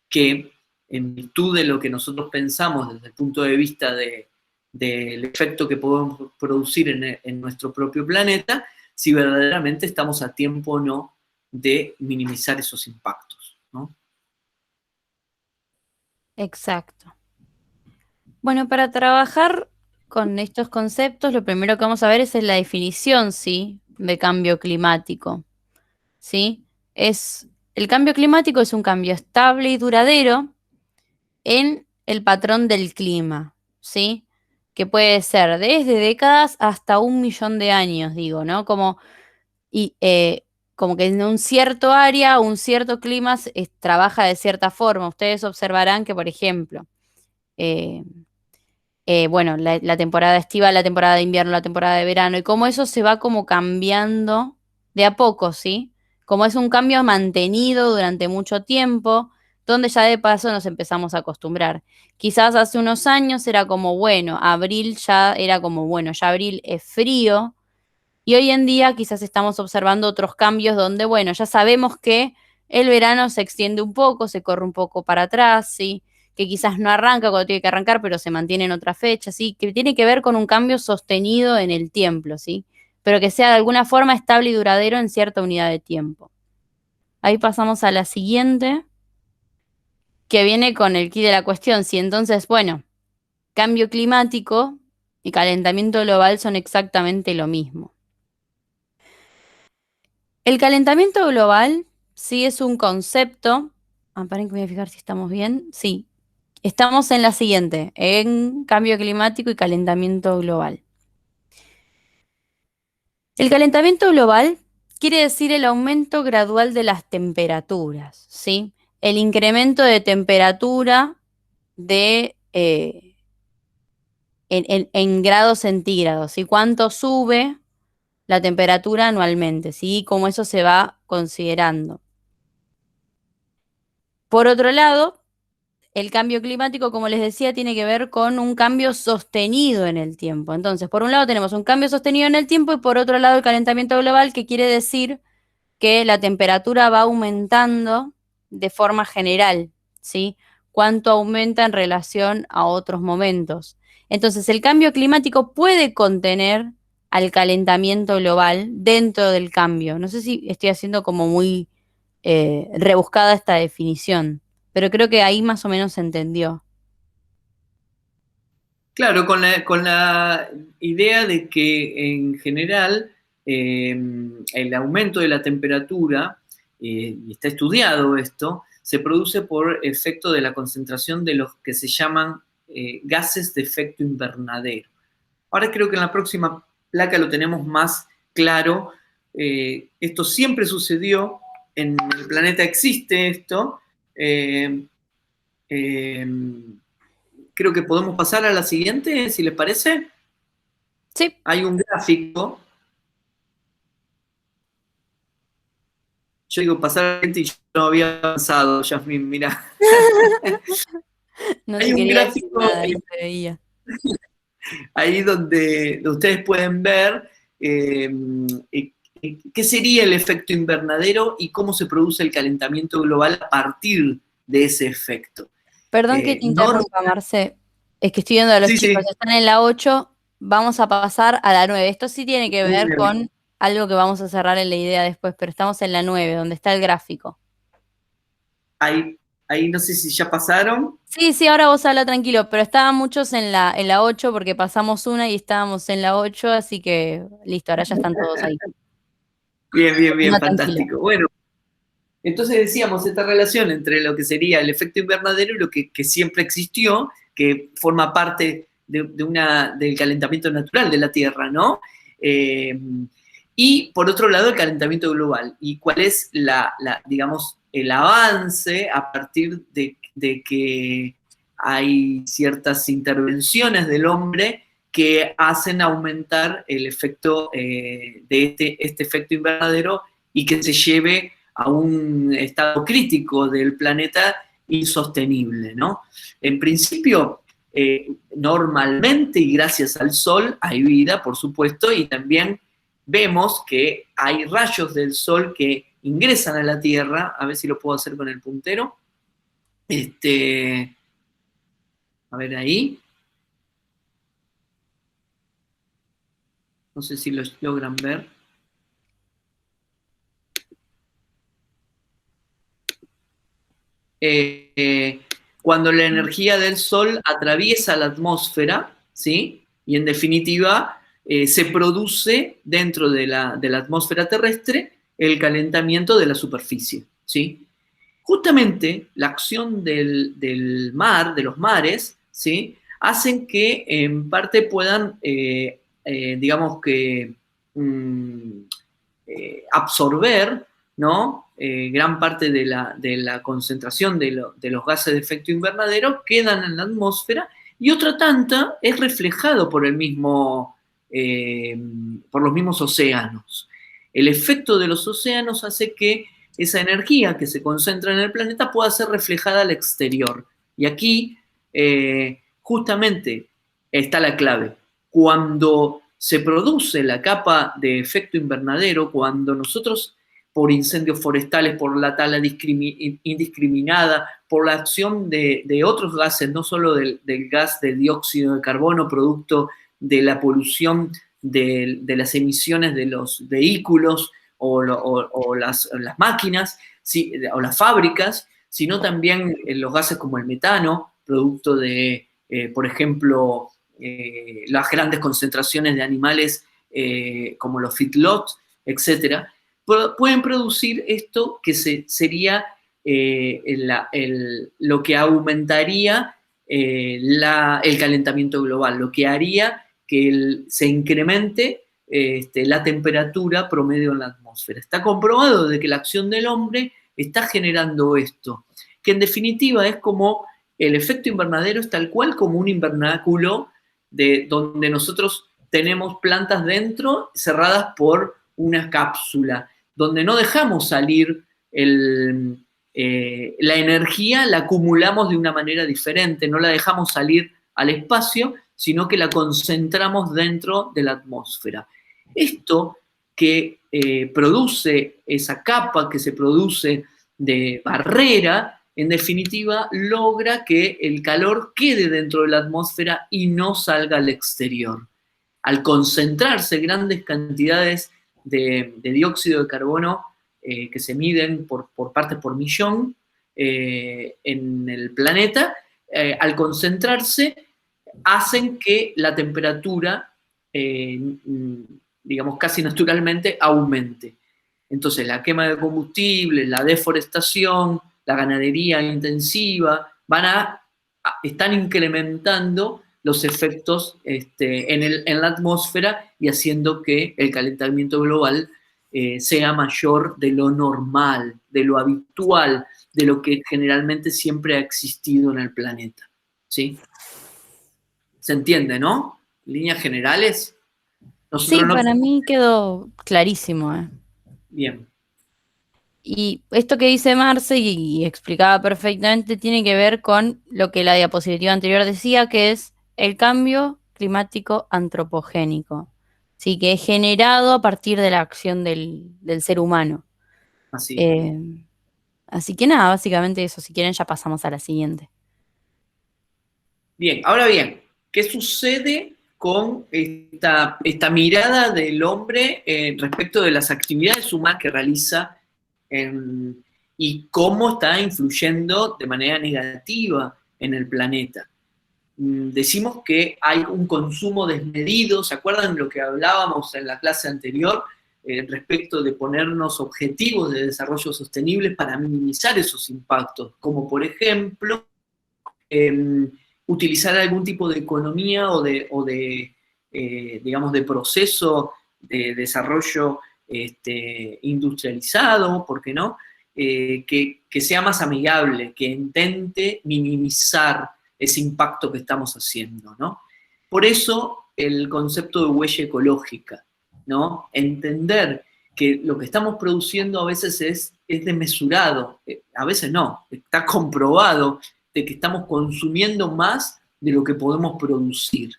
que, en virtud de lo que nosotros pensamos desde el punto de vista del efecto que podemos producir en nuestro propio planeta, si verdaderamente estamos a tiempo o no de minimizar esos impactos, ¿no? Exacto. Bueno, para trabajar con estos conceptos, lo primero que vamos a ver es la definición, ¿sí?, de cambio climático, ¿sí? El cambio climático es un cambio estable y duradero en el patrón del clima, ¿sí? Que puede ser desde décadas hasta 1 millón de años, digo, ¿no? Como que en un cierto área, un cierto clima trabaja de cierta forma. Ustedes observarán que, por ejemplo, eh, bueno, la temporada estiva, la temporada de invierno, la temporada de verano, y cómo eso se va como cambiando de a poco, ¿sí? Como es un cambio mantenido durante mucho tiempo, donde ya de paso nos empezamos a acostumbrar. Quizás hace unos años era como, bueno, abril ya era como, bueno, ya abril es frío, y hoy en día quizás estamos observando otros cambios donde, bueno, ya sabemos que el verano se extiende un poco, se corre un poco para atrás, ¿sí? Que quizás no arranca cuando tiene que arrancar, pero se mantiene en otra fecha, ¿sí? Que tiene que ver con un cambio sostenido en el tiempo, ¿sí? Pero que sea de alguna forma estable y duradero en cierta unidad de tiempo. Ahí pasamos a la siguiente, que viene con el quid de la cuestión. Si entonces, bueno, cambio climático y calentamiento global son exactamente lo mismo. El calentamiento global sí es un concepto. Paren que voy a fijar si estamos bien. Sí, estamos en la siguiente, en cambio climático y calentamiento global. El calentamiento global quiere decir el aumento gradual de las temperaturas, ¿sí? El incremento de temperatura en grados centígrados, ¿sí? Cuánto sube la temperatura anualmente, ¿sí? Cómo eso se va considerando. Por otro lado, el cambio climático, como les decía, tiene que ver con un cambio sostenido en el tiempo. Entonces, por un lado tenemos un cambio sostenido en el tiempo y por otro lado el calentamiento global, que quiere decir que la temperatura va aumentando de forma general, ¿sí? Cuánto aumenta en relación a otros momentos. Entonces, el cambio climático puede contener al calentamiento global dentro del cambio. No sé si estoy haciendo como muy rebuscada esta definición, pero creo que ahí más o menos se entendió. Claro, con la idea de que en general el aumento de la temperatura, y está estudiado esto, se produce por efecto de la concentración de los que se llaman gases de efecto invernadero. Ahora creo que en la próxima placa lo tenemos más claro. Esto siempre sucedió, en el planeta existe esto. Eh, eh, Creo que podemos pasar a la siguiente, si les parece. Sí. Hay un gráfico. Yo digo pasar a la siguiente y yo no había avanzado, Yasmin, mira. No Hay te un quería decir gráfico nada, no se veía. ahí donde ustedes pueden ver qué sería el efecto invernadero y cómo se produce el calentamiento global a partir de ese efecto. Perdón que te No, interrumpa, Marce. Es que estoy viendo a los Sí, chicos, sí. están en la 8, vamos a pasar a la 9. Esto sí tiene que Muy ver bien. con algo que vamos a cerrar en la idea después, pero estamos en la 9, donde está el gráfico. Ahí no sé si ya pasaron. Sí, sí, ahora vos habla tranquilo, pero estaban muchos en la 8 porque pasamos una y estábamos en la 8, así que listo, ahora ya están todos ahí. Bien, bien, bien, No, tranquilo. fantástico. Bueno, entonces decíamos esta relación entre lo que sería el efecto invernadero y lo que siempre existió, que forma parte del calentamiento natural de la Tierra, ¿no? Eh, y por otro lado, el calentamiento global. ¿Y cuál es digamos, el avance a partir de que hay ciertas intervenciones del hombre que hacen aumentar el efecto de este efecto invernadero y que se lleve a un estado crítico del planeta insostenible, ¿no? En principio, normalmente y gracias al Sol hay vida, por supuesto, y también vemos que hay rayos del Sol que ingresan a la Tierra, a ver si lo puedo hacer con el puntero, a ver ahí, no sé si los logran ver. Eh, Cuando la energía del Sol atraviesa la atmósfera, ¿sí? Y en definitiva se produce dentro de la atmósfera terrestre el calentamiento de la superficie, ¿sí? Justamente la acción del mar, de los mares, ¿sí? Hacen que en parte puedan, digamos que, mm, absorber, ¿no? Gran parte de la concentración de los gases de efecto invernadero quedan en la atmósfera y otra tanta es reflejado por los mismos océanos. El efecto de los océanos hace que esa energía que se concentra en el planeta pueda ser reflejada al exterior. Y aquí justamente está la clave. Cuando se produce la capa de efecto invernadero, cuando nosotros, por incendios forestales, por la tala indiscriminada, por la acción de otros gases, no solo del gas de dióxido de carbono, producto de la polución de las emisiones de los vehículos o las máquinas, sí, o las fábricas, sino también los gases como el metano, producto de, por ejemplo, las grandes concentraciones de animales como los feedlots, etcétera, pueden producir esto que sería lo que aumentaría el calentamiento global, lo que haría que se incremente la temperatura promedio en la atmósfera. Está comprobado de que la acción del hombre está generando esto, que en definitiva es como el efecto invernadero es tal cual como un invernáculo donde nosotros tenemos plantas dentro cerradas por una cápsula, donde no dejamos salir la energía, la acumulamos de una manera diferente, no la dejamos salir al espacio, sino que la concentramos dentro de la atmósfera. Esto que produce esa capa que se produce de barrera, en definitiva, logra que el calor quede dentro de la atmósfera y no salga al exterior. Al concentrarse grandes cantidades de dióxido de carbono que se miden por partes por millón en el planeta, al concentrarse, hacen que la temperatura, digamos, casi naturalmente aumente. Entonces, la quema de combustible, la deforestación, la ganadería intensiva, están incrementando los efectos en la atmósfera y haciendo que el calentamiento global sea mayor de lo normal, de lo habitual, de lo que generalmente siempre ha existido en el planeta. ¿Sí? ¿Se entiende, no? Líneas generales. Sí, Nosotros no. para mí quedó clarísimo, ¿eh? Bien. Y esto que dice Marce y explicaba perfectamente tiene que ver con lo que la diapositiva anterior decía, que es el cambio climático antropogénico, sí, que es generado a partir de la acción del ser humano. Así. Eh, Así que nada, básicamente eso. Si quieren ya pasamos a la siguiente. Bien, ahora bien, ¿qué sucede con esta mirada del hombre respecto de las actividades humanas que realiza y cómo está influyendo de manera negativa en el planeta? Decimos que hay un consumo desmedido, ¿se acuerdan lo que hablábamos en la clase anterior respecto de ponernos objetivos de desarrollo sostenible para minimizar esos impactos? Como por ejemplo, utilizar algún tipo de economía digamos, de proceso de desarrollo industrializado, ¿por qué no? Que sea más amigable, que intente minimizar ese impacto que estamos haciendo, ¿no? Por eso el concepto de huella ecológica, ¿no? Entender que lo que estamos produciendo a veces es desmesurado, a veces no, está comprobado de que estamos consumiendo más de lo que podemos producir.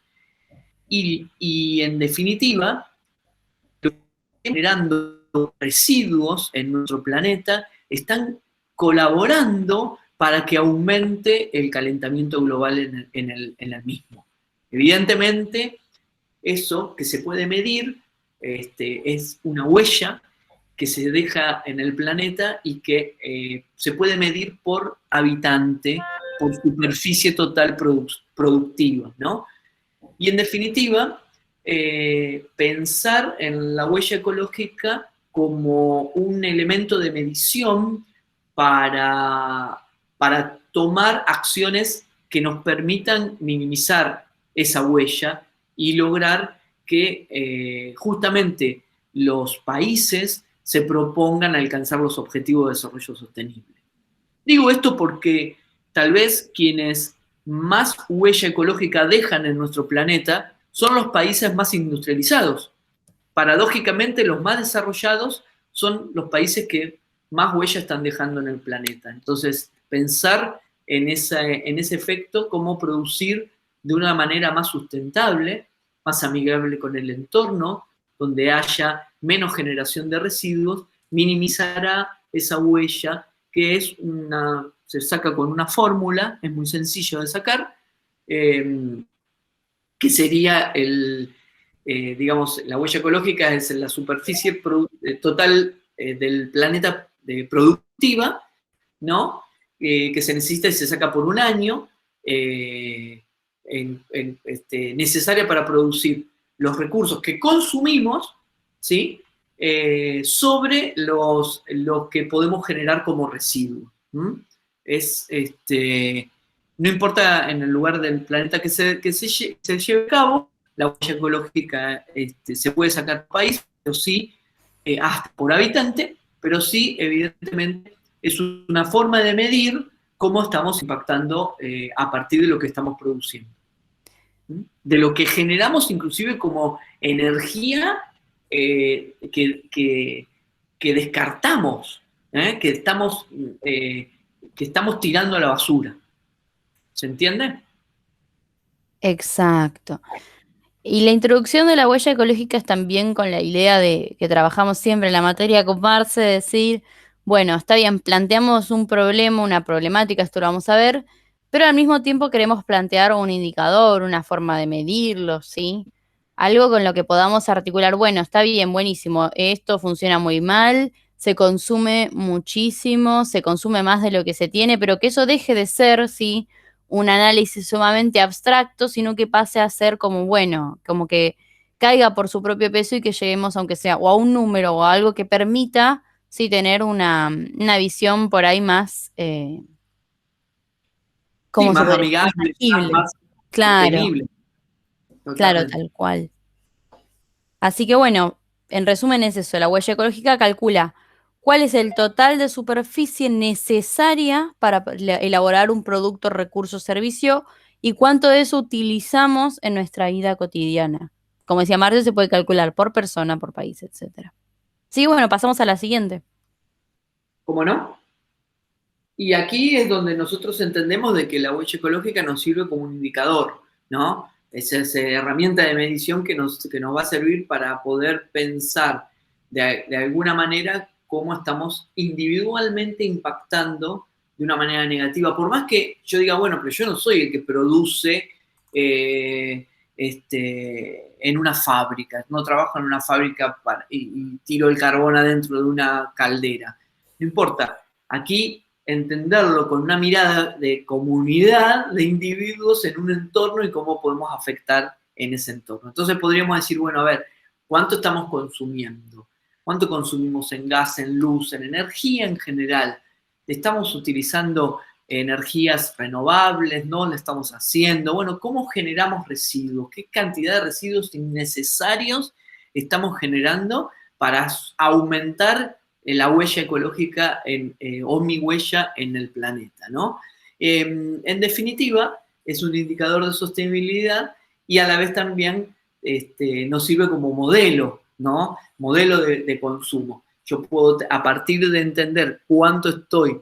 Y en definitiva, lo que está generando residuos en nuestro planeta están colaborando para que aumente el calentamiento global en el mismo. Evidentemente, eso que se puede medir es una huella que se deja en el planeta y que se puede medir por habitante, por superficie total productiva, ¿no? Y en definitiva, pensar en la huella ecológica como un elemento de medición para, para tomar acciones que nos permitan minimizar esa huella y lograr que justamente los países se propongan alcanzar los objetivos de desarrollo sostenible. Digo esto porque tal vez quienes más huella ecológica dejan en nuestro planeta son los países más industrializados. Paradójicamente, los más desarrollados son los países que más huella están dejando en el planeta. Entonces, pensar en ese efecto, cómo producir de una manera más sustentable, más amigable con el entorno, donde haya menos generación de residuos, minimizará esa huella que se saca con una fórmula, es muy sencillo de sacar, que sería digamos, la huella ecológica es la superficie total del planeta productiva, ¿no? Que se necesita y se saca por un año, necesaria para producir los recursos que consumimos, ¿sí? Sobre los que podemos generar como residuos. No importa en el lugar del planeta que se lleve a cabo, la huella ecológica se puede sacar por país, pero sí, hasta por habitante, pero sí, evidentemente, es una forma de medir cómo estamos impactando a partir de lo que estamos produciendo. De lo que generamos inclusive como energía que descartamos, que estamos tirando a la basura. ¿Se entiende? Exacto. Y la introducción de la huella ecológica es también con la idea de que trabajamos siempre en la materia con Marce, decir, bueno, está bien, planteamos un problema, una problemática, esto lo vamos a ver, pero al mismo tiempo queremos plantear un indicador, una forma de medirlo, ¿sí? Algo con lo que podamos articular, bueno, está bien, buenísimo, esto funciona muy mal, se consume muchísimo, se consume más de lo que se tiene, pero que eso deje de ser, ¿sí? Un análisis sumamente abstracto, sino que pase a ser como, bueno, como que caiga por su propio peso y que lleguemos, aunque sea, o a un número o a algo que permita, sí, tener una visión por ahí más, Sí, ¿cómo se más podría decir? Más amigable, tangible. más Claro, sostenible. claro, Totalmente. tal cual. Así que bueno, en resumen es eso, la huella ecológica calcula cuál es el total de superficie necesaria para elaborar un producto, recurso, servicio y cuánto de eso utilizamos en nuestra vida cotidiana. Como decía Marcio, se puede calcular por persona, por país, etcétera. Sí, bueno, pasamos a la siguiente. ¿Cómo no? Y aquí es donde nosotros entendemos de que la huella ecológica nos sirve como un indicador, ¿no? Es esa herramienta de medición que nos va a servir para poder pensar de alguna manera cómo estamos individualmente impactando de una manera negativa, por más que yo diga, bueno, pero yo no soy el que produce en una fábrica, no trabajo en una fábrica y tiro el carbón adentro de una caldera. No importa, aquí entenderlo con una mirada de comunidad de individuos en un entorno y cómo podemos afectar en ese entorno. Entonces podríamos decir, bueno, a ver, ¿cuánto estamos consumiendo? ¿Cuánto consumimos en gas, en luz, en energía en general? ¿Estamos utilizando energías renovables? ¿No lo estamos haciendo? Bueno, ¿cómo generamos residuos? ¿Qué cantidad de residuos innecesarios estamos generando para aumentar la huella ecológica o mi huella en el planeta, ¿no? En definitiva, es un indicador de sostenibilidad y a la vez también nos sirve como modelo, ¿no? Modelo de consumo. Yo puedo, a partir de entender cuánto estoy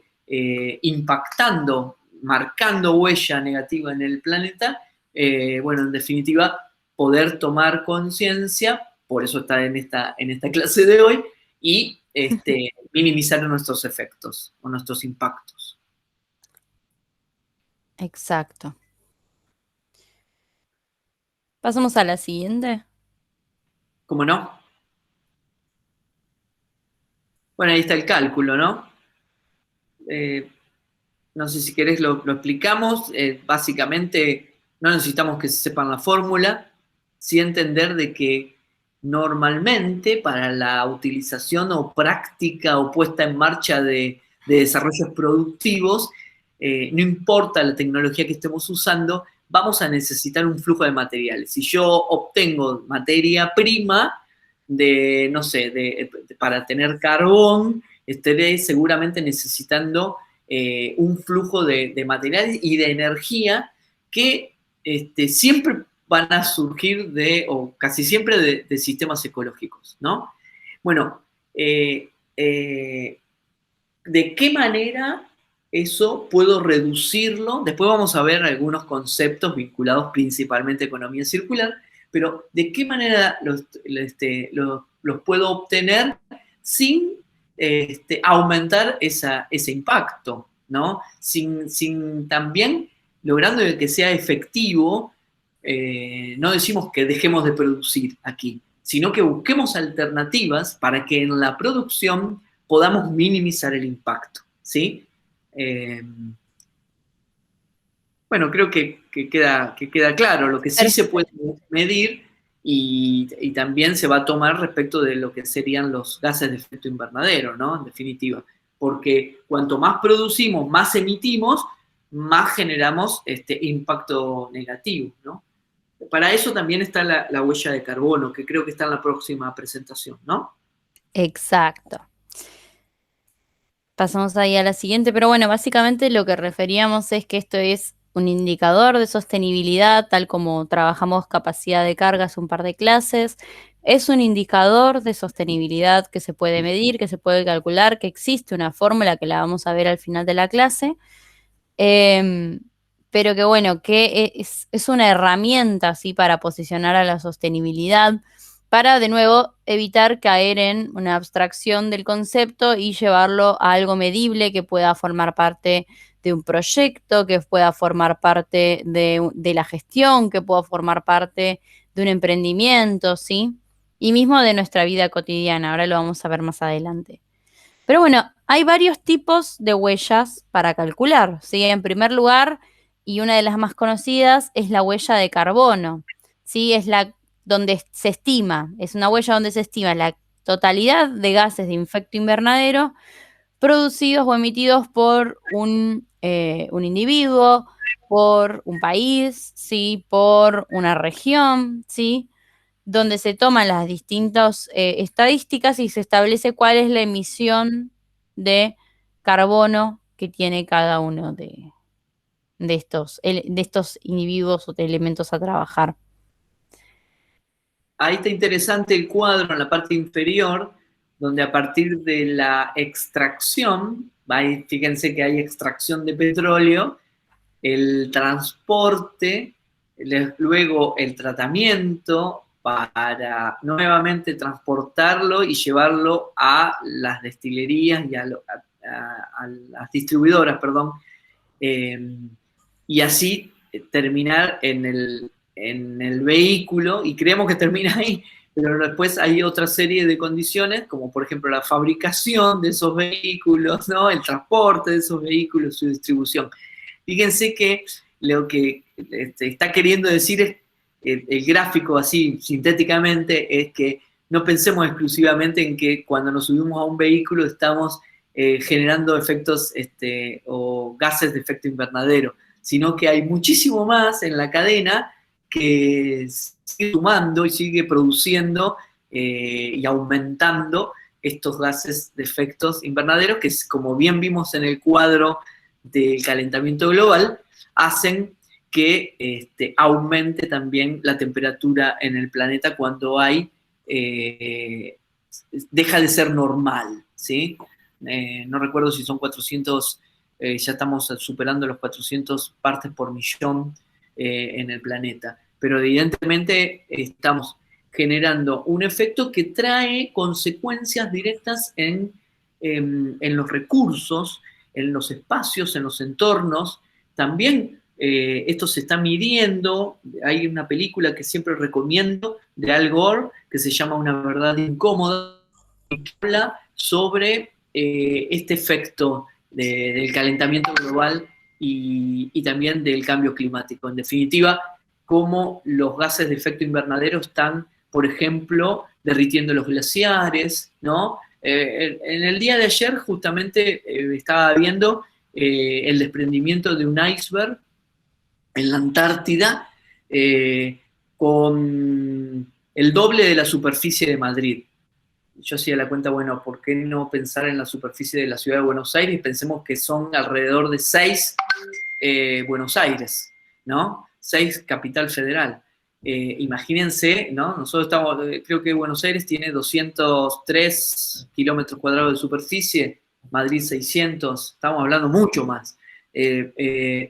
impactando, marcando huella negativa en el planeta, bueno, en definitiva, poder tomar conciencia, por eso está en esta clase de hoy, y minimizar nuestros efectos o nuestros impactos. Exacto. Pasamos a la siguiente. ¿Cómo no? Bueno, ahí está el cálculo, ¿no? No sé si querés lo explicamos. Básicamente, no necesitamos que se sepan la fórmula, sí entender de que normalmente para la utilización o práctica o puesta en marcha de desarrollos productivos, no importa la tecnología que estemos usando, vamos a necesitar un flujo de materiales. Si yo obtengo materia prima de, no sé, para tener carbón, estaré seguramente necesitando un flujo de materiales y de energía que siempre van a surgir o casi siempre de sistemas ecológicos, ¿no? Bueno, ¿de qué manera eso puedo reducirlo? Después vamos a ver algunos conceptos vinculados principalmente a economía circular, pero ¿de qué manera los puedo obtener sin aumentar ese impacto, ¿no? Sin también logrando que sea efectivo, no decimos que dejemos de producir aquí, sino que busquemos alternativas para que en la producción podamos minimizar el impacto, ¿sí? Bueno, creo que queda claro. Lo que sí se puede medir y también se va a tomar respecto de lo que serían los gases de efecto invernadero, ¿no? En definitiva. Porque cuanto más producimos, más emitimos, más generamos impacto negativo, ¿no? Para eso también está la huella de carbono, que creo que está en la próxima presentación, ¿no? Exacto. Pasamos ahí a la siguiente, pero bueno, básicamente lo que referíamos es que esto es un indicador de sostenibilidad, tal como trabajamos capacidad de carga hace un par de clases. Es un indicador de sostenibilidad que se puede medir, que se puede calcular, que existe una fórmula que la vamos a ver al final de la clase. Pero que bueno, que es una herramienta así para posicionar a la sostenibilidad, para de nuevo evitar caer en una abstracción del concepto y llevarlo a algo medible que pueda formar parte de un proyecto, que pueda formar parte de la gestión, que pueda formar parte de un emprendimiento, ¿sí? Y mismo de nuestra vida cotidiana, ahora lo vamos a ver más adelante. Pero bueno, hay varios tipos de huellas para calcular, ¿sí? En primer lugar, y una de las más conocidas, es la huella de carbono, ¿sí? Es la donde se estima, es una huella donde se estima la totalidad de gases de efecto invernadero producidos o emitidos por un individuo, por un país, ¿sí? Por una región, ¿sí? Donde se toman las distintas estadísticas y se establece cuál es la emisión de carbono que tiene cada uno de estos individuos o de elementos a trabajar. Ahí está interesante el cuadro en la parte inferior, donde a partir de la extracción, fíjense que hay extracción de petróleo, el transporte, luego el tratamiento para nuevamente transportarlo y llevarlo a las destilerías y a las distribuidoras, perdón, y así terminar en el vehículo, y creemos que termina ahí, pero después hay otra serie de condiciones, como por ejemplo la fabricación de esos vehículos, ¿no? El transporte de esos vehículos, su distribución. Fíjense que lo que está queriendo decir es, el gráfico así sintéticamente, es que no pensemos exclusivamente en que cuando nos subimos a un vehículo estamos generando efectos o gases de efecto invernadero, sino que hay muchísimo más en la cadena que sigue sumando y sigue produciendo y aumentando estos gases de efectos invernaderos que, como bien vimos en el cuadro del calentamiento global, hacen que aumente también la temperatura en el planeta cuando hay, deja de ser normal, ¿sí? No recuerdo si son 400, ya estamos superando los 400 partes por millón en el planeta, pero evidentemente estamos generando un efecto que trae consecuencias directas en los recursos, en los espacios, en los entornos. También esto se está midiendo. Hay una película que siempre recomiendo de Al Gore que se llama Una verdad incómoda, que habla sobre este efecto del calentamiento global y también del cambio climático. En definitiva, cómo los gases de efecto invernadero están, por ejemplo, derritiendo los glaciares, ¿no? En el día de ayer justamente estaba viendo el desprendimiento de un iceberg en la Antártida con el doble de la superficie de Madrid. Yo hacía la cuenta, bueno, ¿por qué no pensar en la superficie de la ciudad de Buenos Aires? Y pensemos que son alrededor de 6 Buenos Aires, ¿no? 6 Capital Federal. Imagínense, ¿no? Nosotros estamos, creo que Buenos Aires tiene 203 kilómetros cuadrados de superficie, Madrid 600, estamos hablando mucho más.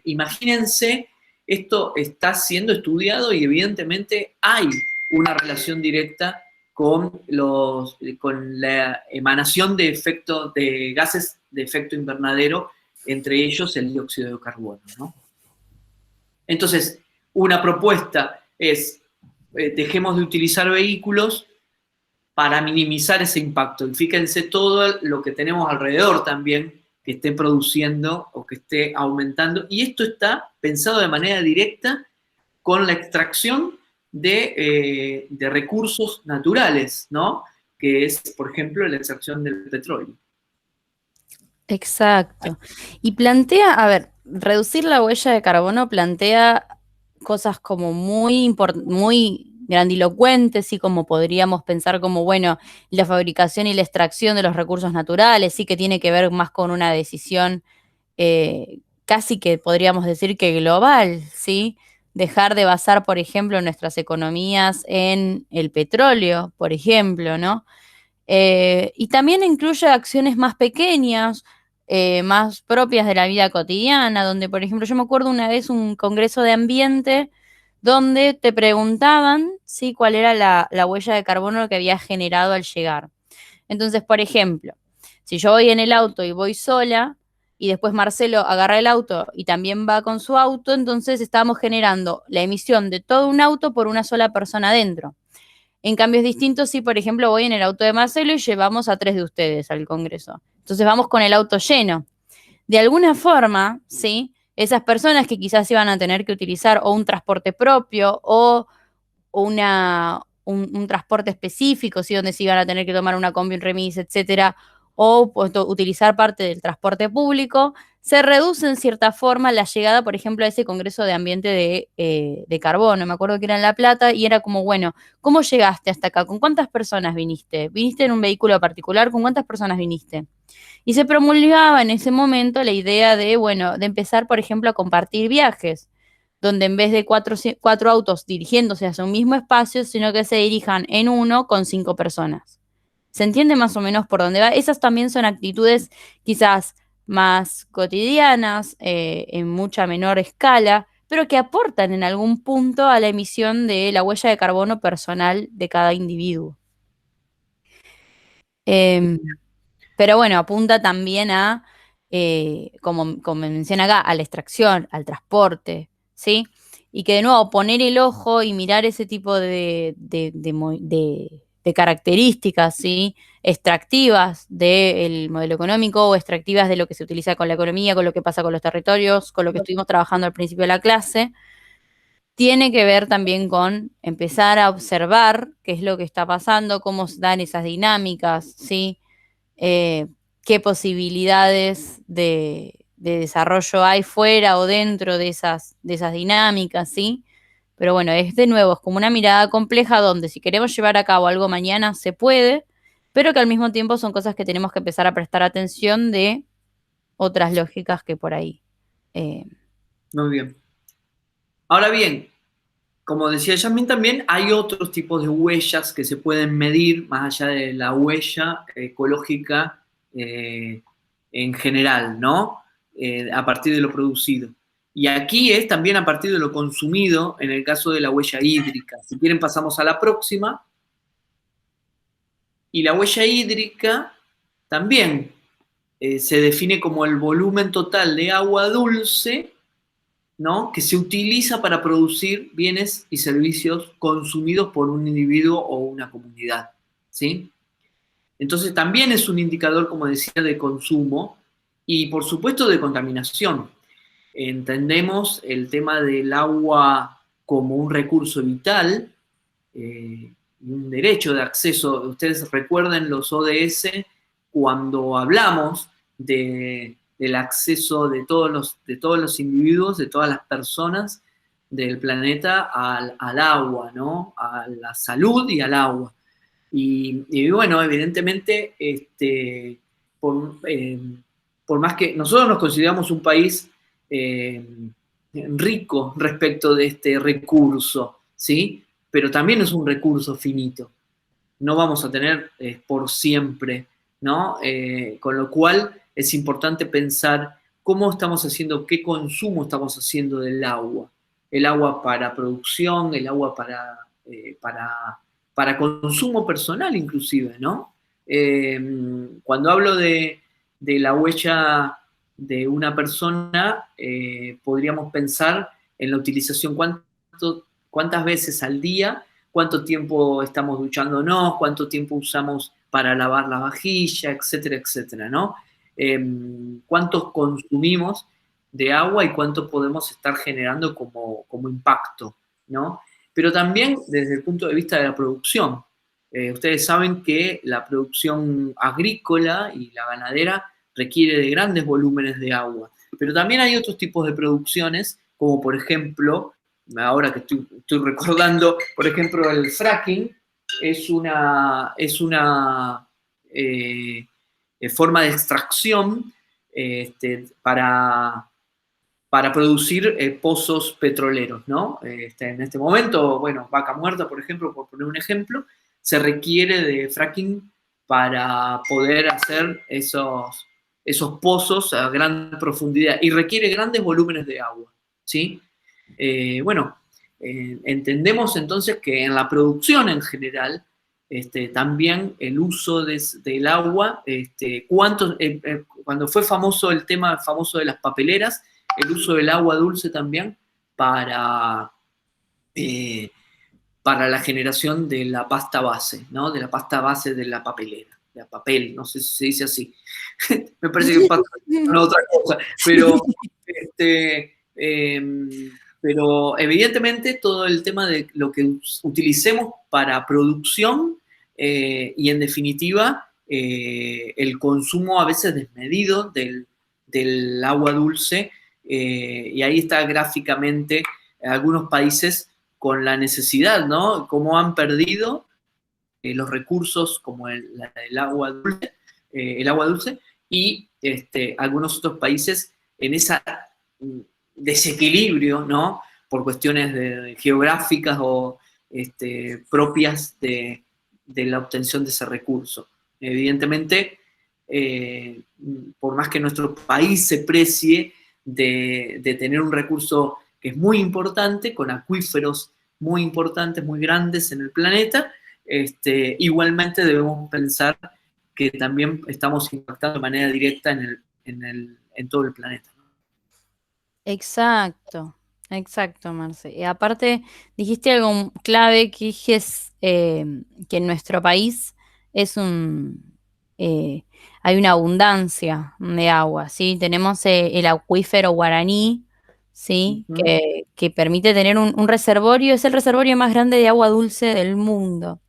Imagínense, esto está siendo estudiado y evidentemente hay una relación directa con la emanación de gases de efecto invernadero, entre ellos el dióxido de carbono, ¿no? Entonces, una propuesta es, dejemos de utilizar vehículos para minimizar ese impacto. Y fíjense todo lo que tenemos alrededor también que esté produciendo o que esté aumentando. Y esto está pensado de manera directa con la extracción de recursos naturales, ¿no? Que es, por ejemplo, la extracción del petróleo. Exacto. Y plantea, a ver, reducir la huella de carbono plantea cosas como muy grandilocuentes, y como podríamos pensar como, bueno, la fabricación y la extracción de los recursos naturales, sí, que tiene que ver más con una decisión casi que podríamos decir que global, ¿sí? Dejar de basar, por ejemplo, nuestras economías en el petróleo, por ejemplo, ¿no? Y también incluye acciones más pequeñas, más propias de la vida cotidiana, donde, por ejemplo, yo me acuerdo una vez un congreso de ambiente donde te preguntaban, ¿sí?, cuál era la huella de carbono que había generado al llegar. Entonces, por ejemplo, si yo voy en el auto y voy sola, y después Marcelo agarra el auto y también va con su auto, entonces estamos generando la emisión de todo un auto por una sola persona adentro. En cambio es distinto si, por ejemplo, voy en el auto de Marcelo y llevamos a 3 de ustedes al Congreso. Entonces vamos con el auto lleno. De alguna forma, ¿sí?, esas personas que quizás iban a tener que utilizar o un transporte propio o un transporte específico, ¿sí?, donde se iban a tener que tomar una combi, un remis, etcétera, o pues, utilizar parte del transporte público, se reduce en cierta forma la llegada, por ejemplo, a ese congreso de ambiente de carbono. Me acuerdo que era en La Plata y era como, bueno, ¿cómo llegaste hasta acá? ¿Con cuántas personas viniste? ¿Viniste en un vehículo particular? ¿Con cuántas personas viniste? Y se promulgaba en ese momento la idea de, bueno, de empezar, por ejemplo, a compartir viajes, donde en vez de cuatro autos dirigiéndose hacia un mismo espacio, sino que se dirijan en uno con 5 personas. ¿Se entiende más o menos por dónde va? Esas también son actitudes quizás más cotidianas, en mucha menor escala, pero que aportan en algún punto a la emisión de la huella de carbono personal de cada individuo. Pero bueno, apunta también a, como menciona acá, a la extracción, al transporte, ¿sí? Y que de nuevo poner el ojo y mirar ese tipo de características, ¿sí? Extractivas del modelo económico o extractivas de lo que se utiliza con la economía, con lo que pasa con los territorios, con lo que estuvimos trabajando al principio de la clase, tiene que ver también con empezar a observar qué es lo que está pasando, cómo se dan esas dinámicas, ¿sí? eh, Qué posibilidades de desarrollo hay fuera o dentro de esas dinámicas, ¿sí? Pero bueno, es de nuevo, es como una mirada compleja donde si queremos llevar a cabo algo mañana se puede, pero que al mismo tiempo son cosas que tenemos que empezar a prestar atención de otras lógicas que por ahí. eh, Muy bien. Ahora bien, como decía Yasmin, también hay otros tipos de huellas que se pueden medir más allá de la huella ecológica eh, en general, ¿no? A partir de lo producido. Y aquí es también a partir de lo consumido en el caso de la huella hídrica. Si quieren pasamos a la próxima. Y la huella hídrica también se define como el volumen total de agua dulce, ¿no? Que se utiliza para producir bienes y servicios consumidos por un individuo o una comunidad, ¿sí? Entonces también es un indicador, como decía, de consumo y por supuesto de contaminación. Entendemos el tema del agua como un recurso vital y un derecho de acceso. Ustedes recuerden los ODS cuando hablamos del acceso de todos los individuos, de todas las personas del planeta al agua, ¿no? A la salud y al agua. Y bueno, evidentemente, por más que nosotros nos consideramos un país eh, rico respecto de este recurso, ¿sí? Pero también es un recurso finito. No vamos a tener por siempre, ¿no? Con lo cual es importante pensar cómo estamos haciendo, qué consumo estamos haciendo del agua. El agua para producción, el agua para consumo personal inclusive, ¿no? Cuando hablo de la huella de una persona, podríamos pensar en la utilización, cuántas veces al día, cuánto tiempo estamos duchándonos, cuánto tiempo usamos para lavar la vajilla, etcétera, etcétera, ¿no? Cuántos consumimos de agua y cuánto podemos estar generando como impacto, ¿no? Pero también desde el punto de vista de la producción. Ustedes saben que la producción agrícola y la ganadera requiere de grandes volúmenes de agua, pero también hay otros tipos de producciones, como por ejemplo, ahora que estoy recordando, por ejemplo, el fracking es una forma de extracción para producir pozos petroleros, ¿no? En este momento, bueno, Vaca Muerta, por ejemplo, por poner un ejemplo, se requiere de fracking para poder hacer esos pozos a gran profundidad y requiere grandes volúmenes de agua, ¿sí? Bueno, entendemos entonces que en la producción en general, también el uso del agua, cuando fue famoso el tema famoso de las papeleras, el uso del agua dulce también para, eh, para la generación de la pasta base, ¿no? De la pasta base de la papelera, de la papel, no sé si se dice así. Me parece que pasa una otra cosa, este, pero evidentemente todo el tema de lo que utilicemos para producción y en definitiva el consumo a veces desmedido del agua dulce y ahí está gráficamente algunos países con la necesidad, ¿no? Cómo han perdido los recursos como el agua dulce y algunos otros países en ese desequilibrio, ¿no? Por cuestiones geográficas o propias de la obtención de ese recurso. Evidentemente, por más que nuestro país se precie de tener un recurso que es muy importante, con acuíferos muy importantes, muy grandes en el planeta, igualmente debemos pensar que también estamos impactando de manera directa en todo el planeta. Exacto, exacto, Marce. Y aparte, dijiste algo clave que es que en nuestro país es eh, hay una abundancia de agua, ¿sí? Tenemos el acuífero Guaraní, ¿sí? Ujú. Que permite tener un reservorio, es el reservorio más grande de agua dulce del mundo.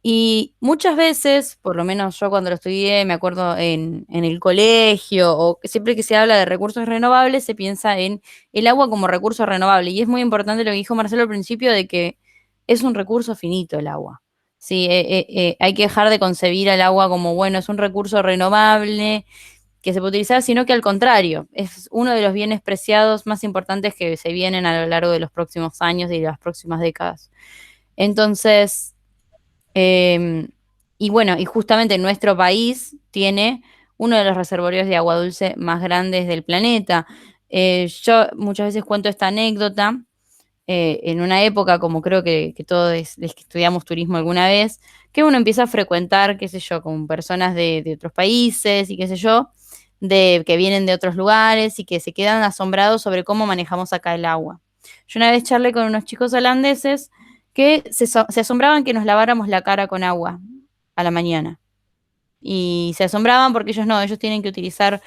Y muchas veces, por lo menos yo cuando lo estudié, me acuerdo en el colegio, o que siempre que se habla de recursos renovables, se piensa en el agua como recurso renovable. Y es muy importante lo que dijo Marcelo al principio, de que es un recurso finito el agua. Sí, hay que dejar de concebir al agua como, bueno, es un recurso renovable que se puede utilizar, sino que al contrario, es uno de los bienes preciados más importantes que se vienen a lo largo de los próximos años y de las próximas décadas. Entonces, eh, y bueno, y justamente nuestro país tiene uno de los reservorios de agua dulce más grandes del planeta. Yo muchas veces cuento esta anécdota. En una época, como creo que todos los que estudiamos turismo alguna vez, que uno empieza a frecuentar, qué sé yo, con personas de otros países y qué sé yo, que vienen de otros lugares y que se quedan asombrados sobre cómo manejamos acá el agua. Yo una vez charlé con unos chicos holandeses que se asombraban que nos laváramos la cara con agua a la mañana. Y se asombraban porque ellos no, ellos tienen que utilizar,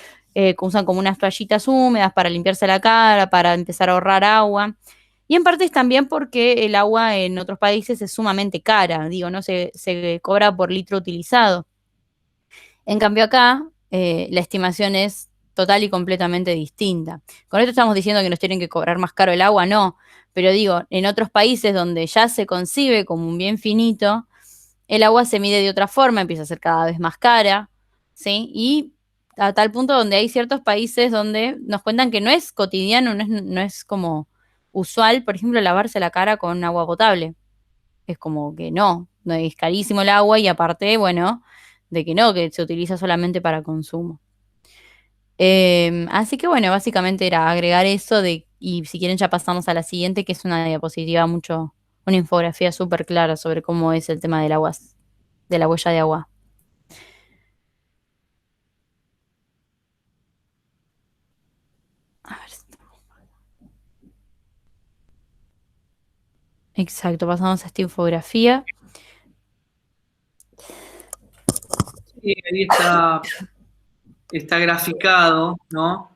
usan como unas toallitas húmedas para limpiarse la cara, para empezar a ahorrar agua. Y en parte es también porque el agua en otros países es sumamente cara, digo, ¿no? Se cobra por litro utilizado. En cambio acá, la estimación es total y completamente distinta. Con esto estamos diciendo que nos tienen que cobrar más caro el agua, no. Pero digo, en otros países donde ya se concibe como un bien finito, el agua se mide de otra forma, empieza a ser cada vez más cara, ¿sí? Y a tal punto donde hay ciertos países donde nos cuentan que no es cotidiano, no es como usual, por ejemplo, lavarse la cara con agua potable. Es como que no es carísimo el agua y aparte, bueno, de que no, que se utiliza solamente para consumo. Así que bueno, básicamente era agregar eso y si quieren ya pasamos a la siguiente, que es una diapositiva una infografía súper clara sobre cómo es el tema del agua, de la huella de agua. A ver, exacto, pasamos a esta infografía. Sí, ahí está graficado, ¿no?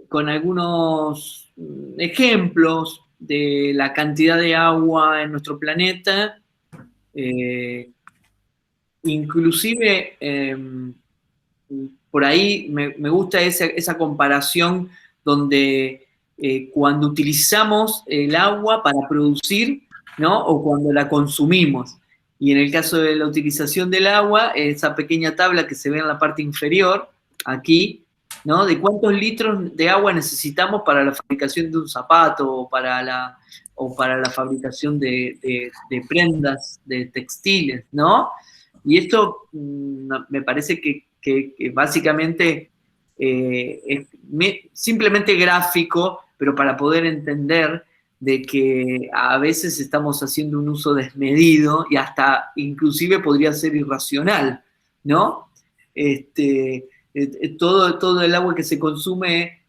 Con algunos ejemplos de la cantidad de agua en nuestro planeta. Eh, Inclusive, por ahí me gusta esa comparación donde cuando utilizamos el agua para producir, ¿no? O cuando la consumimos. Y en el caso de la utilización del agua, esa pequeña tabla que se ve en la parte inferior, aquí, ¿no? De cuántos litros de agua necesitamos para la fabricación de un zapato o para la fabricación de prendas, de textiles, ¿no? Y esto me parece que básicamente es simplemente gráfico, pero para poder entender de que a veces estamos haciendo un uso desmedido y hasta inclusive podría ser irracional, ¿no? Todo el agua que se consume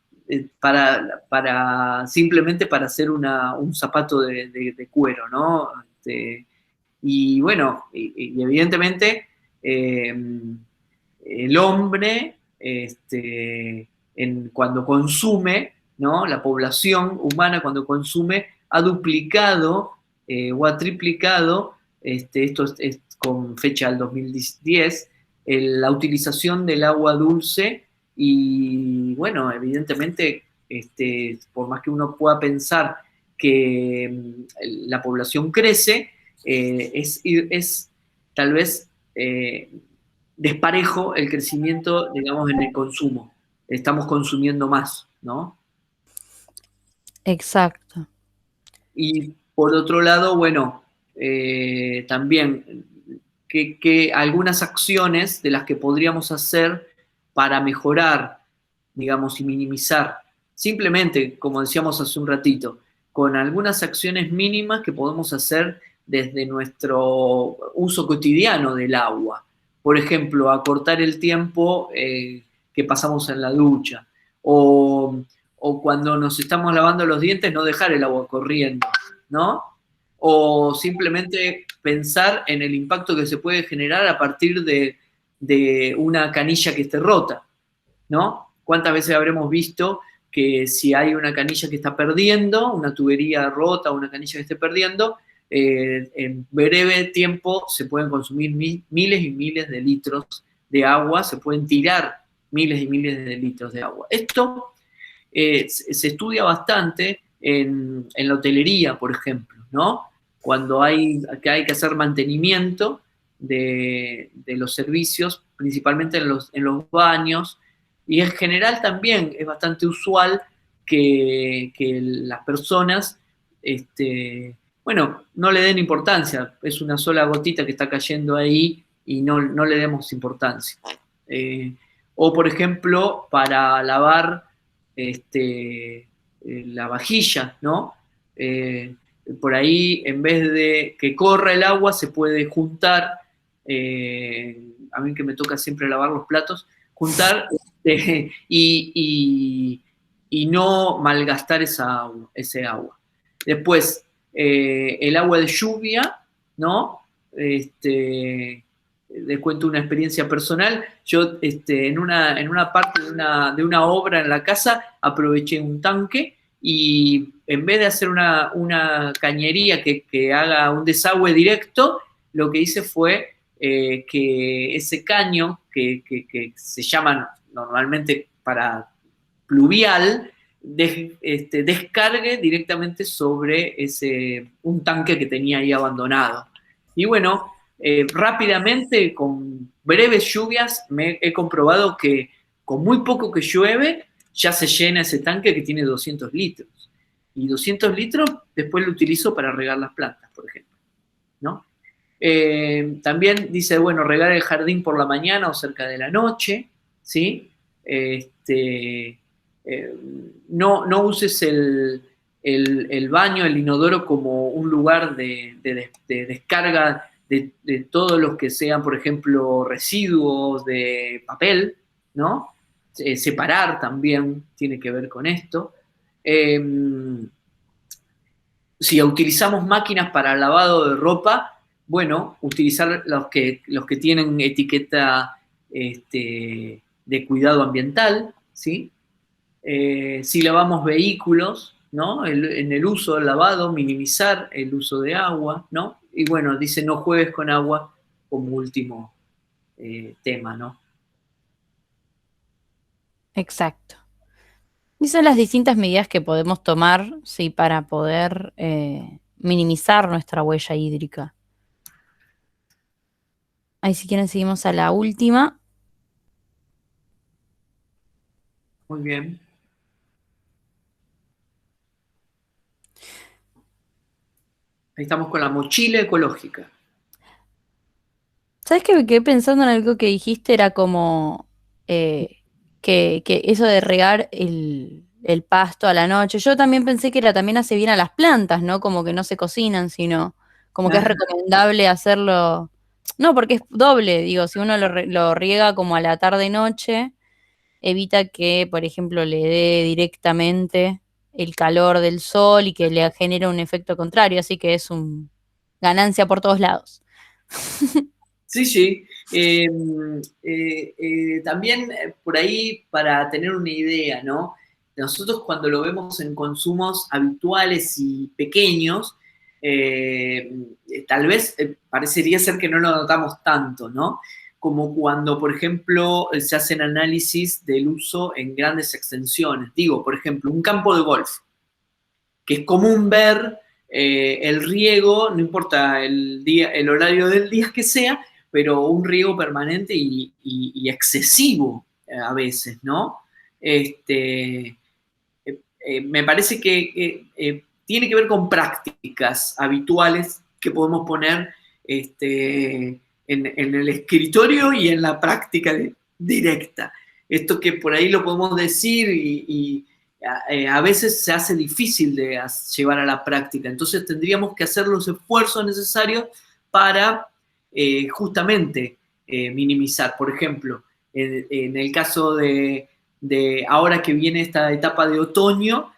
simplemente para hacer un zapato de cuero, ¿no? Y bueno, y evidentemente el hombre, cuando consume, ¿no? La población humana cuando consume ha duplicado o ha triplicado, esto es con fecha del 2010, la utilización del agua dulce y bueno, evidentemente, por más que uno pueda pensar que la población crece, es tal vez desparejo el crecimiento, digamos, en el consumo. Estamos consumiendo más, ¿no? Exacto. Y por otro lado, bueno, también que algunas acciones de las que podríamos hacer para mejorar, digamos, y minimizar, simplemente, como decíamos hace un ratito, con algunas acciones mínimas que podemos hacer desde nuestro uso cotidiano del agua. por ejemplo, acortar el tiempo que pasamos en la ducha, o cuando nos estamos lavando los dientes, no dejar el agua corriendo, ¿no? O simplemente pensar en el impacto que se puede generar a partir de una canilla que esté rota, ¿no? ¿Cuántas veces habremos visto que si hay una canilla que está perdiendo, una tubería rota o una canilla que esté perdiendo, en breve tiempo se pueden consumir miles y miles de litros de agua, se pueden tirar miles y miles de litros de agua. Esto se estudia bastante en la hotelería, por ejemplo, ¿no? Cuando hay que hacer mantenimiento de los servicios, principalmente en los baños, y en general también es bastante usual que las personas, bueno, no le den importancia, es una sola gotita que está cayendo ahí y no le demos importancia. O, por ejemplo, para lavar la vajilla, ¿no? Por ahí, en vez de que corra el agua, se puede juntar, a mí que me toca siempre lavar los platos, juntar y no malgastar ese agua. Después, el agua de lluvia, ¿no? Les cuento una experiencia personal. Yo en una parte de una obra en la casa aproveché un tanque y en vez de hacer una cañería que haga un desagüe directo, lo que hice fue que ese caño que se llama normalmente para pluvial, descargue directamente sobre un tanque que tenía ahí abandonado. Y bueno, rápidamente, con breves lluvias, he comprobado que con muy poco que llueve, ya se llena ese tanque que tiene 200 litros. Y 200 litros después lo utilizo para regar las plantas, por ejemplo, ¿no? También dice, bueno, regar el jardín por la mañana o cerca de la noche, ¿sí? No uses el baño, el inodoro, como un lugar de descarga de todos los que sean, por ejemplo, residuos de papel, ¿no? Separar también tiene que ver con esto. Si utilizamos máquinas para lavado de ropa, bueno, utilizar los que tienen etiqueta de cuidado ambiental, ¿sí? Si lavamos vehículos, ¿no? En el uso del lavado, minimizar el uso de agua, ¿no? Y bueno, dice no juegues con agua como último tema, ¿no? Exacto. Y son las distintas medidas que podemos tomar, sí, para poder minimizar nuestra huella hídrica. Ahí, si quieren, seguimos a la última. Muy bien. Ahí estamos con la mochila ecológica. ¿Sabes qué? Me quedé pensando en algo que dijiste, era como que eso de regar el pasto a la noche. Yo también pensé que también hace bien a las plantas, ¿no? Como que no se cocinan, sino como que es recomendable hacerlo. No, porque es doble, digo, si uno lo riega como a la tarde-noche, evita que, por ejemplo, le dé directamente el calor del sol y que le genere un efecto contrario, así que es un ganancia por todos lados. Sí, sí. También por ahí, para tener una idea, ¿no? Nosotros, cuando lo vemos en consumos habituales y pequeños, tal vez parecería ser que no lo notamos tanto, ¿no? Como cuando, por ejemplo, se hacen análisis del uso en grandes extensiones. Digo, por ejemplo, un campo de golf, que es común ver el riego, no importa el horario del día que sea, pero un riego permanente y excesivo a veces, ¿no? Me parece que tiene que ver con prácticas habituales que podemos poner en el escritorio y en la práctica directa. Esto que por ahí lo podemos decir y a veces se hace difícil de llevar a la práctica. Entonces tendríamos que hacer los esfuerzos necesarios para justamente minimizar. Por ejemplo, en el caso de ahora que viene esta etapa de otoño,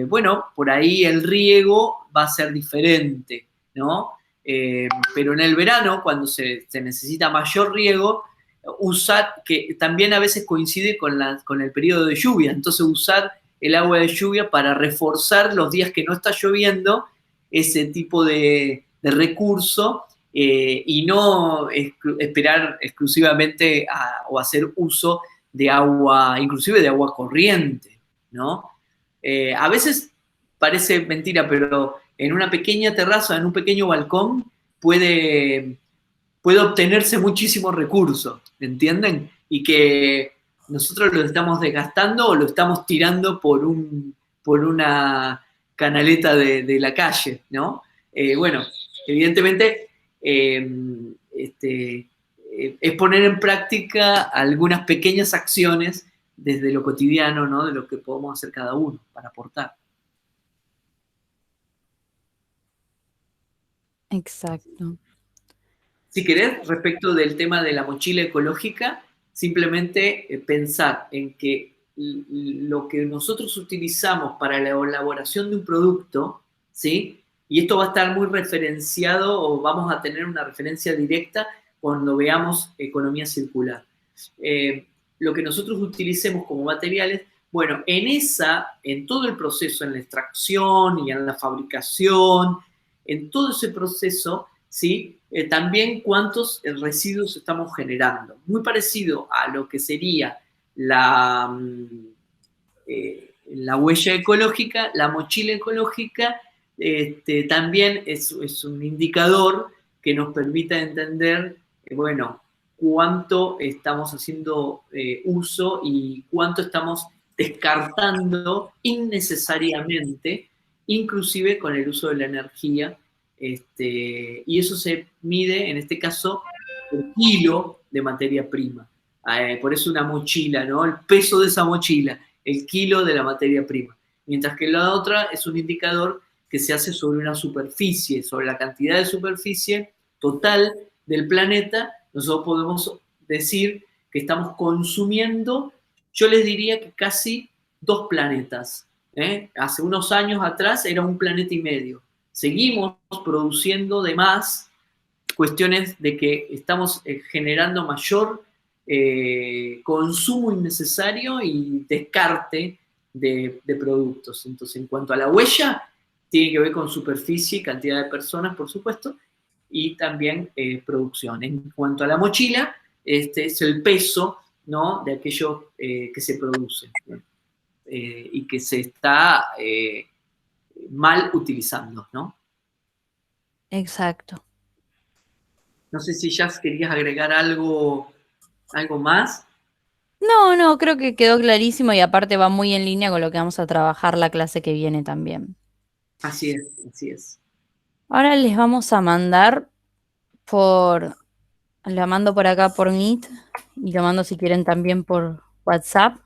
bueno, por ahí el riego va a ser diferente, ¿no? Pero en el verano, cuando se necesita mayor riego, usar, que también a veces coincide con el periodo de lluvia, entonces usar el agua de lluvia para reforzar los días que no está lloviendo ese tipo de recurso, y no esperar exclusivamente o hacer uso de agua, inclusive de agua corriente, ¿no? A veces parece mentira, pero en una pequeña terraza, en un pequeño balcón, puede obtenerse muchísimos recursos, ¿entienden? Y que nosotros lo estamos desgastando o lo estamos tirando por una canaleta de la calle, ¿no? Bueno, evidentemente, es poner en práctica algunas pequeñas acciones desde lo cotidiano, ¿no? De lo que podemos hacer cada uno para aportar. Exacto. Si querés, respecto del tema de la mochila ecológica, simplemente pensar en que lo que nosotros utilizamos para la elaboración de un producto, ¿sí? Y esto va a estar muy referenciado o vamos a tener una referencia directa cuando veamos economía circular. Lo que nosotros utilicemos como materiales, bueno, en todo el proceso, en la extracción y en la fabricación, en todo ese proceso, ¿sí? También cuántos residuos estamos generando. Muy parecido a lo que sería la huella ecológica, la mochila ecológica, también es un indicador que nos permita entender, bueno, cuánto estamos haciendo uso y cuánto estamos descartando innecesariamente, inclusive con el uso de la energía, y eso se mide, en este caso, por kilo de materia prima. Por eso una mochila, ¿no? El peso de esa mochila, el kilo de la materia prima. Mientras que la otra es un indicador que se hace sobre una superficie, sobre la cantidad de superficie total del planeta. Nosotros podemos decir que estamos consumiendo, yo les diría que casi 2 planetas. Hace unos años atrás era 1,5 planetas. Seguimos produciendo de más, cuestiones de que estamos generando mayor consumo innecesario y descarte de productos. Entonces, en cuanto a la huella, tiene que ver con superficie, cantidad de personas, por supuesto, y también producción. En cuanto a la mochila, este es el peso, ¿no? De aquello que se produce, ¿no? Y que se está mal utilizando, ¿no? Exacto. No sé si ya querías agregar algo más. No, no, creo que quedó clarísimo y aparte va muy en línea con lo que vamos a trabajar la clase que viene también. Así es, así es. Ahora les vamos a mandar por, la mando por acá por Meet y lo mando si quieren también por WhatsApp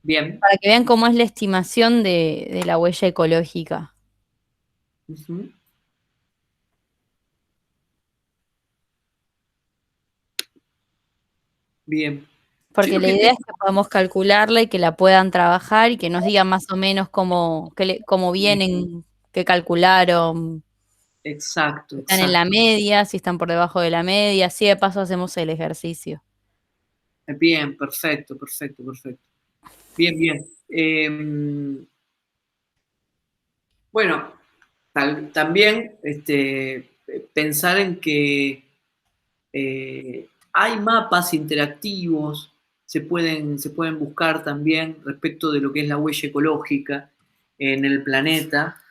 Bien. para que vean cómo es la estimación de la huella ecológica. Ujú. Bien. Yo Porque lo la que idea te... es que podamos calcularla y que la puedan trabajar y que nos digan más o menos cómo vienen, qué calcularon, Exacto, si están en la exacto. media, si están por debajo de la media, así de paso hacemos el ejercicio. Bien, perfecto, perfecto, perfecto. Bien, bien. Bueno, también pensar en que hay mapas interactivos, se pueden buscar también respecto de lo que es la huella ecológica en el planeta.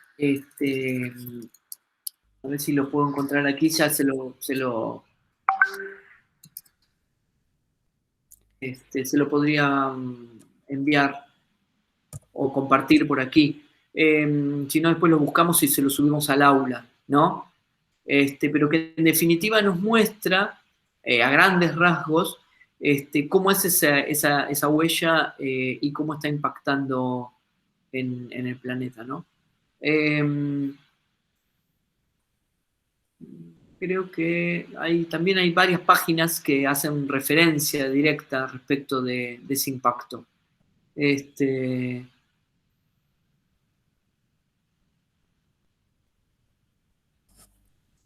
A ver si lo puedo encontrar aquí, ya se lo podría enviar o compartir por aquí. Si no, después lo buscamos y se lo subimos al aula, ¿no? Pero que en definitiva nos muestra a grandes rasgos cómo es esa huella y cómo está impactando en el planeta, ¿no? Eh, creo que también hay varias páginas que hacen referencia directa respecto de ese impacto.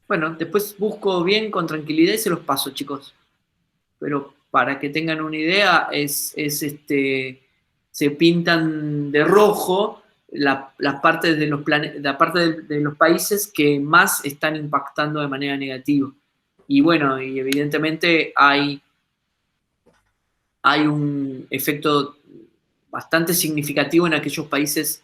Bueno, después busco bien con tranquilidad y se los paso, chicos. Pero para que tengan una idea, se pintan de rojo las partes de la parte de los países que más están impactando de manera negativa. Y bueno, y evidentemente hay un efecto bastante significativo en aquellos países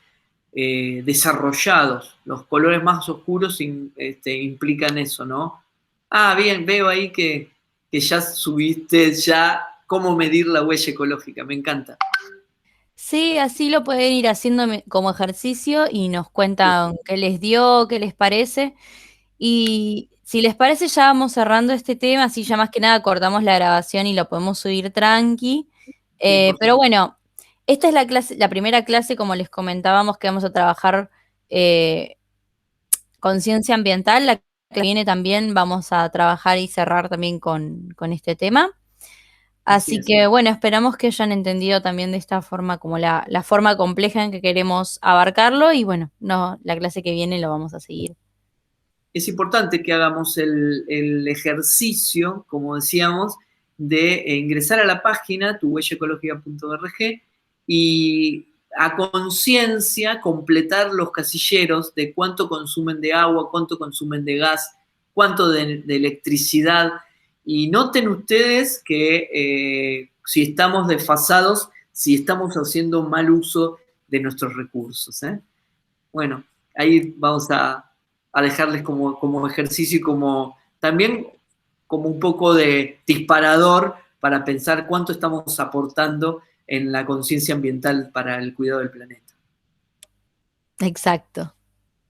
desarrollados. Los colores más oscuros implican eso, ¿no? Ah, bien, veo ahí que ya subiste ya cómo medir la huella ecológica, me encanta. Sí, así lo pueden ir haciendo como ejercicio y nos cuentan qué les dio, qué les parece. Y si les parece, ya vamos cerrando este tema, así ya más que nada cortamos la grabación y lo podemos subir tranqui. Sí, Pero bueno, esta es la primera clase, como les comentábamos, que vamos a trabajar eh, conciencia ambiental. La que viene también vamos a trabajar y cerrar también con este tema. así Así es. que bueno, esperamos que hayan entendido también de esta forma como la forma compleja en que queremos abarcarlo y bueno, no, la clase que viene lo vamos a seguir. Es importante que hagamos el ejercicio, como decíamos, de ingresar a la página tuhuellaecológica.org y a conciencia completar los casilleros de cuánto consumen de agua, cuánto consumen de gas, cuánto de electricidad. Y noten ustedes que si estamos desfasados, si estamos haciendo mal uso de nuestros recursos. Bueno, ahí vamos a dejarles como ejercicio y como también como un poco de disparador para pensar cuánto estamos aportando en la conciencia ambiental para el cuidado del planeta. Exacto.